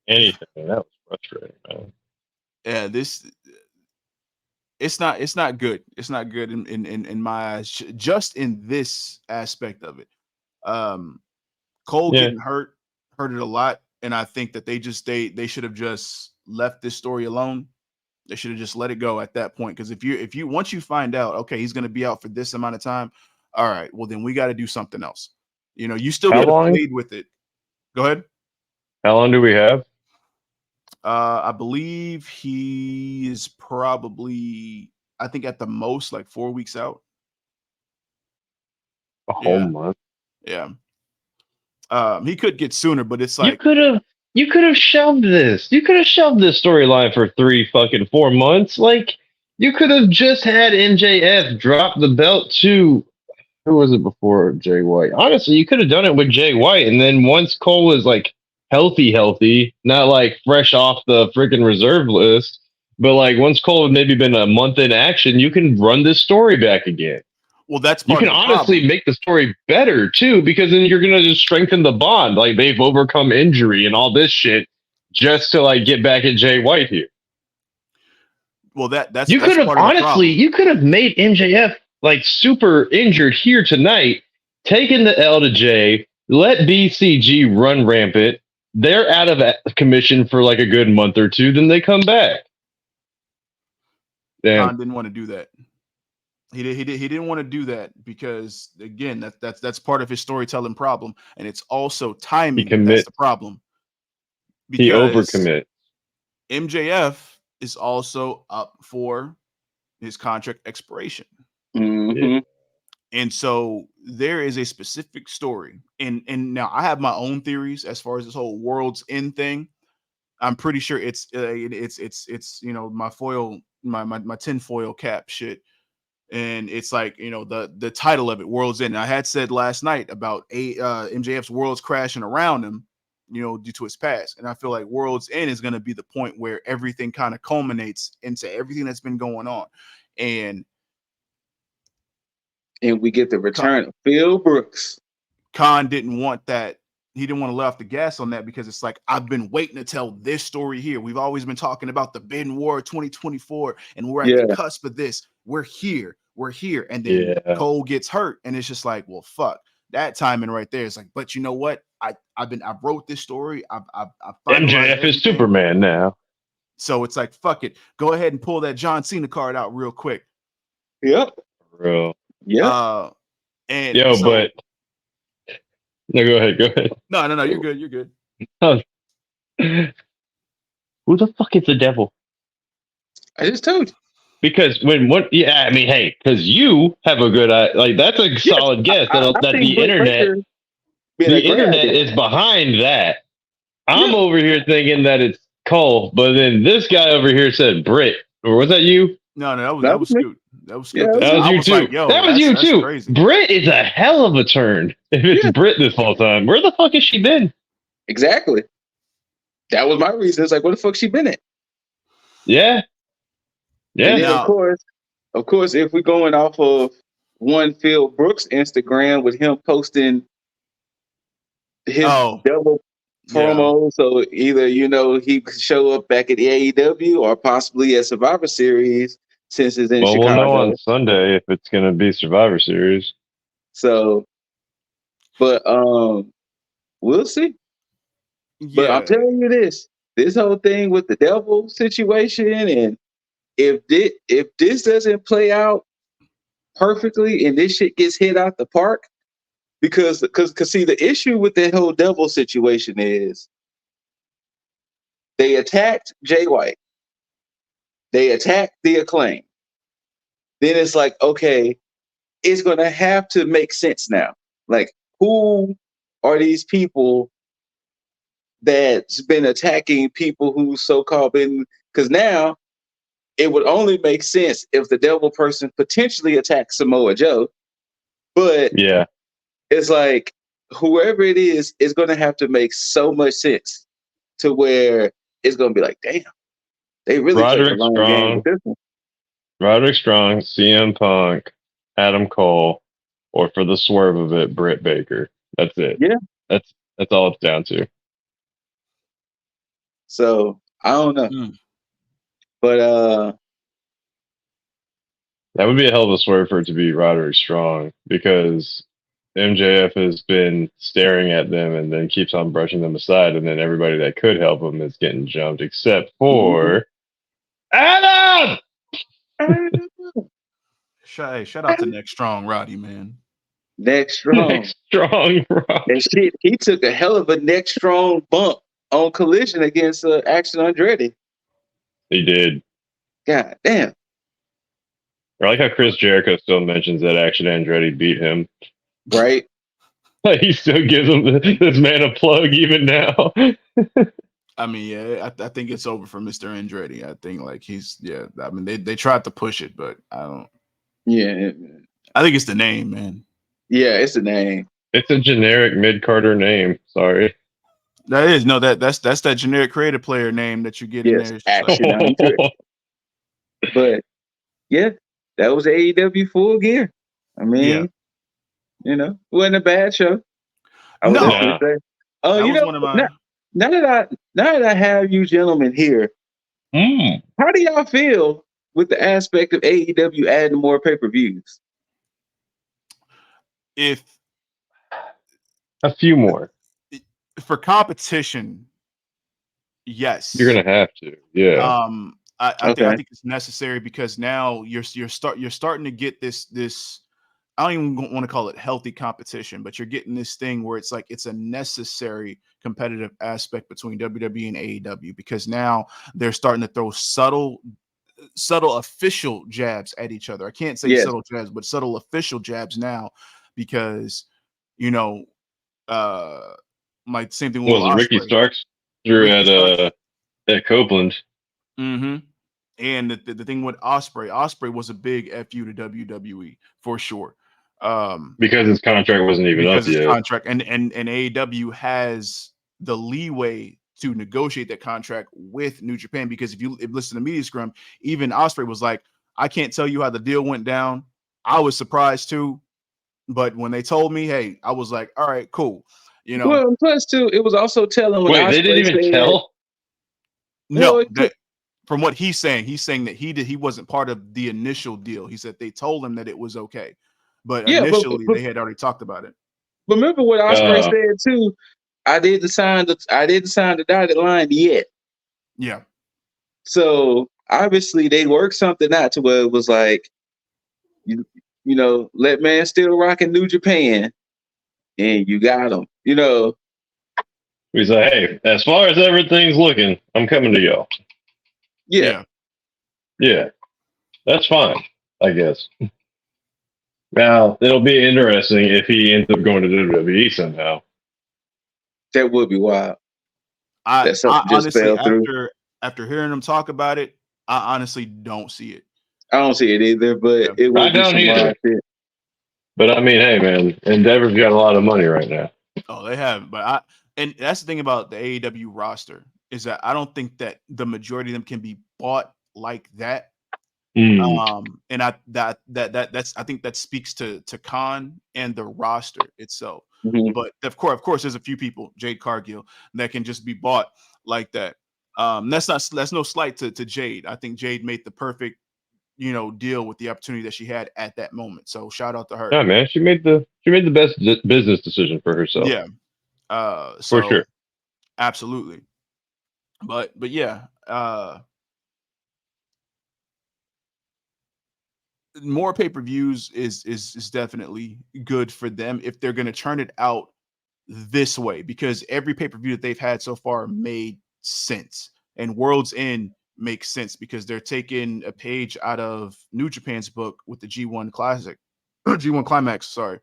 anything that was frustrating, man. Yeah, it's not good. It's not good in my eyes, just in this aspect of it. Cole getting hurt it a lot, and I think that they should have just left this story alone. They should have just let it go at that point. Because if you once you find out, okay, he's going to be out for this amount of time, all right, well then we got to do something else. You still got to played with it. Go ahead. How long do we have? I believe he is probably, I think at the most like 4 weeks out. A whole Yeah. month. Yeah. He could get sooner, but it's You like could have shelved this. You could have shelved this storyline for 4 months. Like, you could have just had MJF drop the belt to, who was it before Jay White? Honestly, you could have done it with Jay White, and then once Cole was like healthy, not like fresh off the freaking reserve list, but like once Cole had maybe been a month in action, you can run this story back again. well, that's You part can of the honestly problem. make the story better too, because then you're gonna just strengthen the bond. Like, they've overcome injury and all this shit just to like get back at Jay White here. Well, that's You could have part of the problem. you could have made MJF like super injured here tonight, taken the L to Jay, let BCG run rampant. They're out of commission for like a good month or two, then they come back. Damn. Khan didn't want to do that. He didn't want to do that because again, that's part of his storytelling problem, and it's also timing. That's the problem. He overcommit. MJF is also up for his contract expiration. Mm-hmm. And so there is a specific story. And now I have my own theories as far as this whole World's End thing. I'm pretty sure it's my foil, my tinfoil cap shit. And it's like, the title of it, World's End. I had said last night about MJF's world's crashing around him, due to his past. And I feel like World's End is going to be the point where everything kind of culminates into everything that's been going on. And we get the return of Phil Brooks. Khan didn't want that. He didn't want to let off the gas on that because it's like, I've been waiting to tell this story here. We've always been talking about the Bin War 2024, and we're at the cusp of this. We're here. And then Cole gets hurt, and it's just like, well, fuck. That timing right there is like, but you know what? I wrote this story. I've MJF is Superman now. So it's like, fuck it. Go ahead and pull that John Cena card out real quick. Yep. Real. Yeah. And but no, go ahead. No, you're good. Who the fuck is the devil? I just told you. Because because you have a good like, that's a solid guess that the internet is behind that. I'm over here thinking that it's Cole, but then this guy over here said Britt, or was that you? No, that was Scoot. That was Scoot. That was you too. Like, that was you too. Crazy. Britt is a hell of a turn. If it's Britt this whole time, where the fuck has she been? Exactly. That was my reason. It's like, where the fuck she been at? Yeah. And then, of course, if we're going off of one Phil Brooks Instagram with him posting his double promo, so either he could show up back at the AEW or possibly at Survivor Series since it's in Chicago. We'll know on Sunday if it's going to be Survivor Series. So, but we'll see. Yeah. But I'm telling you this whole thing with the devil situation, and if this doesn't play out perfectly and this shit gets hit out the park, because see, the issue with that whole devil situation is they attacked Jay White, they attacked the Acclaim. Then it's like, okay, it's gonna have to make sense now. Like, who are these people that's been attacking people who so-called been? Because now it would only make sense if the devil person potentially attacked Samoa Joe. But it's like, whoever it is going to have to make so much sense to where it's going to be like, damn, they really played a long game with this one. Roderick Strong, CM Punk, Adam Cole, or for the swerve of it, Britt Baker. That's it. Yeah. That's all it's down to. So I don't know. But that would be a hell of a swerve for it to be Roderick Strong, because MJF has been staring at them and then keeps on brushing them aside, and then everybody that could help him is getting jumped, except for Adam! Shout out to Next Strong Roddy, man. Next Strong Roddy. And shit, he took a hell of a Next Strong bump on Collision against Action Andretti. He did. God damn. I like how Chris Jericho still mentions that Action Andretti beat him. Right? Like he still gives him this man a plug even now. I mean, yeah, I think it's over for Mr. Andretti. I think like I mean, they tried to push it, but I don't. Yeah. I think it's the name, man. Yeah, it's a name. It's a generic mid-carder name. Sorry. That is that's that generic creative player name that you get in Yes, there. It's just like, Action Andretti. But yeah, that was AEW Full Gear. I mean, it wasn't a bad show. I would No. definitely say. Oh, that was one of my. now that I have you gentlemen here, how do y'all feel with the aspect of AEW adding more pay-per-views? If a few more for competition, yes, you're gonna have to. Yeah. I think it's necessary because now you're starting to get this. I don't even want to call it healthy competition, but you're getting this thing where it's like it's a necessary competitive aspect between WWE and AEW because now they're starting to throw subtle official jabs at each other. I can't say subtle jabs, but subtle official jabs now because like same thing with Was it Ricky Ospreay. Starks threw at Copeland? Mm-hmm. And the thing with Ospreay was a big FU to WWE for sure. Because his contract wasn't even up yet. Contract and AEW has the leeway to negotiate that contract with New Japan because if you listen to Media Scrum, even Ospreay was like, I can't tell you how the deal went down. I was surprised too, but when they told me, hey, I was like, all right, cool. Well, plus too, it was also telling when Wait, they didn't even tell? No, from what he's saying that he wasn't part of the initial deal. He said they told him that it was okay, but initially they had already talked about it. Remember what Ospreay said too? I didn't sign the dotted line yet. Yeah. So obviously they worked something out to where it was like, let man still rocking New Japan, and you got him. He's like, hey, as far as everything's looking, I'm coming to y'all. Yeah. That's fine, I guess. Now it'll be interesting if he ends up going to WWE somehow. That would be wild. I honestly, after hearing him talk about it, I honestly don't see it. I don't see it either, but it would be some wild shit. But I mean, hey man, Endeavor's got a lot of money right now. Oh, they have, but and that's the thing about the AEW roster is that I don't think that the majority of them can be bought like that. And that's I think that speaks to Khan and the roster itself. Mm-hmm. But of course, there's a few people, Jade Cargill, that can just be bought like that. That's no slight to Jade. I think Jade made the perfect deal with the opportunity that she had at that moment. So shout out to her. Yeah, man, she made the best business decision for herself. Yeah, for sure, absolutely. But yeah, more pay-per-views is definitely good for them if they're going to turn it out this way because every pay-per-view that they've had so far made sense and World's End makes sense because they're taking a page out of New Japan's book with the G1 Classic, G1 Climax, sorry,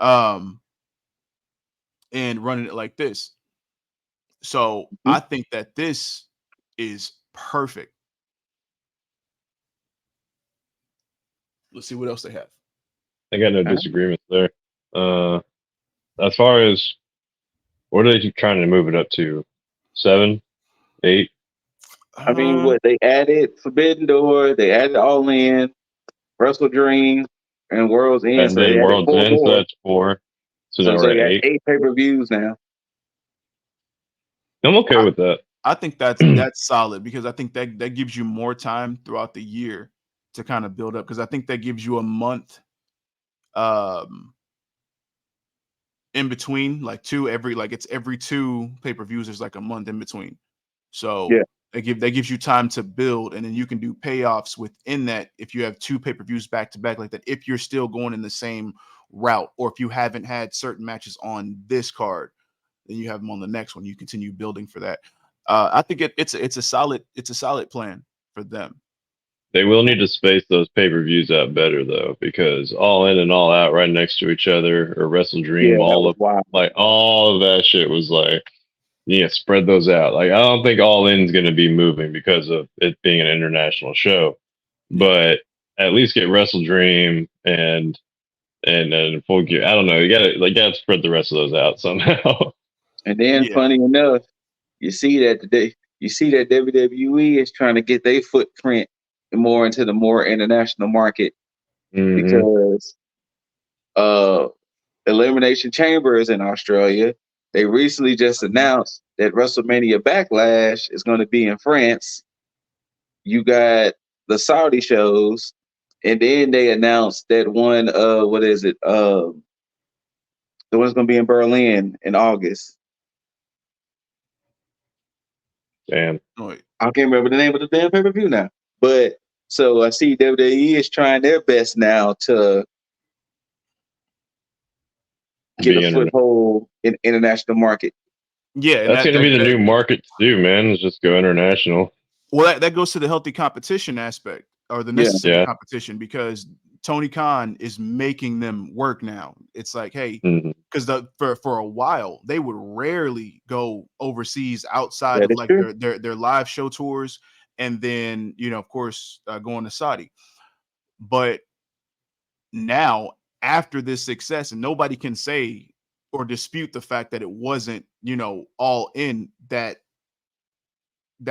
and running it like this. So I think that this is perfect. Let's see what else they have. I got no disagreements there. As far as what are they trying to move it up to? 7, 8? I mean, what they added Forbidden Door, they added All In, Wrestle Dream, and World's End. And so then World's End, so that's 4. So now we're at 8. 8 pay-per-views now. I'm okay with that. I think that's solid because I think that gives you more time throughout the year to kind of build up because I think that gives you a month in between, like it's every 2 pay-per-views, there's like a month in between. So that gives you time to build, and then you can do payoffs within that if you have 2 pay-per-views back to back like that, if you're still going in the same route or if you haven't had certain matches on this card. then you have them on the next one. You continue building for that. I think it's a solid plan for them. They will need to space those pay-per-views out better though, because All In and All Out right next to each other, or Wrestle Dream, Yeah, that all was of wild. like all of that shit was like, yeah, spread those out. Like I don't think All In's going to be moving because of it being an international show, but at least get Wrestle Dream and Full Gear. I don't know. You gotta spread the rest of those out somehow. And then, Yeah. funny enough, you see that WWE is trying to get their footprint more into the more international market because Elimination Chamber is in Australia. They recently just announced that WrestleMania Backlash is going to be in France. You got the Saudi shows, and then they announced that one. What is it? The one's going to be in Berlin in August. Damn. Oh, I can't remember the name of the damn pay-per-view now. But so I see WWE is trying their best now to get a foothold in international market. yeah, and That's going to be the new market to do, man. Is just go international. Well, that goes to the healthy competition aspect or the necessary competition, because Tony Khan is making them work now. It's like, hey, because for a while they would rarely go overseas outside of like their live show tours, and then of course going to Saudi. But now after this success, and nobody can say or dispute the fact that it wasn't All In that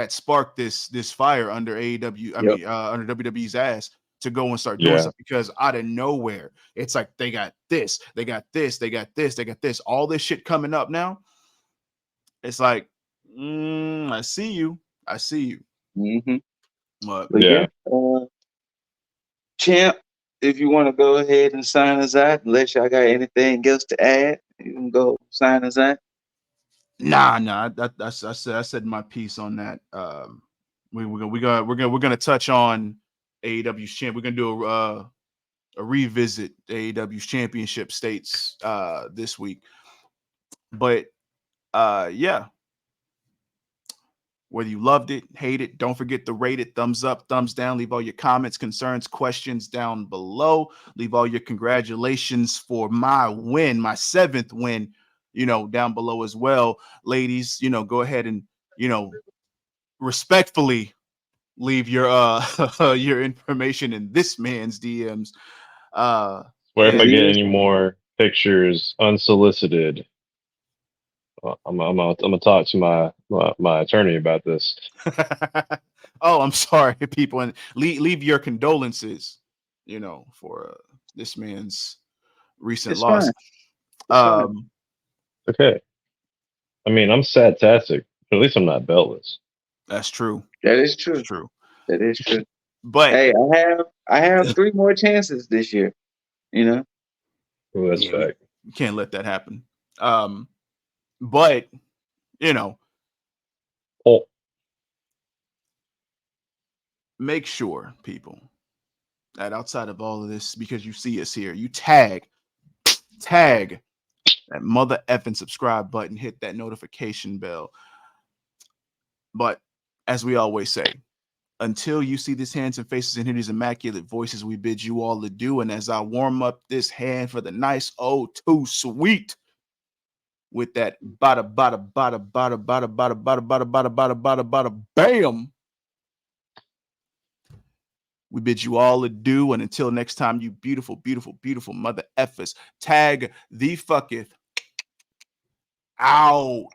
sparked this fire under AEW. Under WWE's ass to go and start doing stuff, because out of nowhere, it's like they got this, they got this, they got this, they got this, all this shit coming up now. It's like, I see you. Mm-hmm. But yeah. Champ, if you want to go ahead and sign us out, unless y'all got anything else to add, you can go sign us out. Nah. I said my piece on that. We're gonna touch on AEW's champ. We're gonna do a revisit AEW's championship states this week. But yeah. Whether you loved it, hate it, don't forget to rate it, thumbs up, thumbs down. Leave all your comments, concerns, questions down below. Leave all your congratulations for my win, my 7th win, down below as well. Ladies, go ahead and, respectfully leave your your information in this man's DMs. Where if I get any more pictures unsolicited, I'm gonna talk to my attorney about this. Oh, I'm sorry, people, and leave your condolences, for this man's recent loss. Okay. I mean, I'm sad-tastic, but at least I'm not beltless. That's true. That is true. That's true. That is true. But hey, I have 3 more chances this year. Oh, that's fact. You can't let that happen. But make sure, people, that outside of all of this, because you see us here, you tag that mother effing subscribe button, hit that notification bell. But as we always say, until you see these handsome faces and hear these immaculate voices, we bid you all adieu. And as I warm up this hand for the nice too sweet with that bada bam, we bid you all adieu. And until next time, you beautiful, beautiful, beautiful mother effers, tag the fucketh out.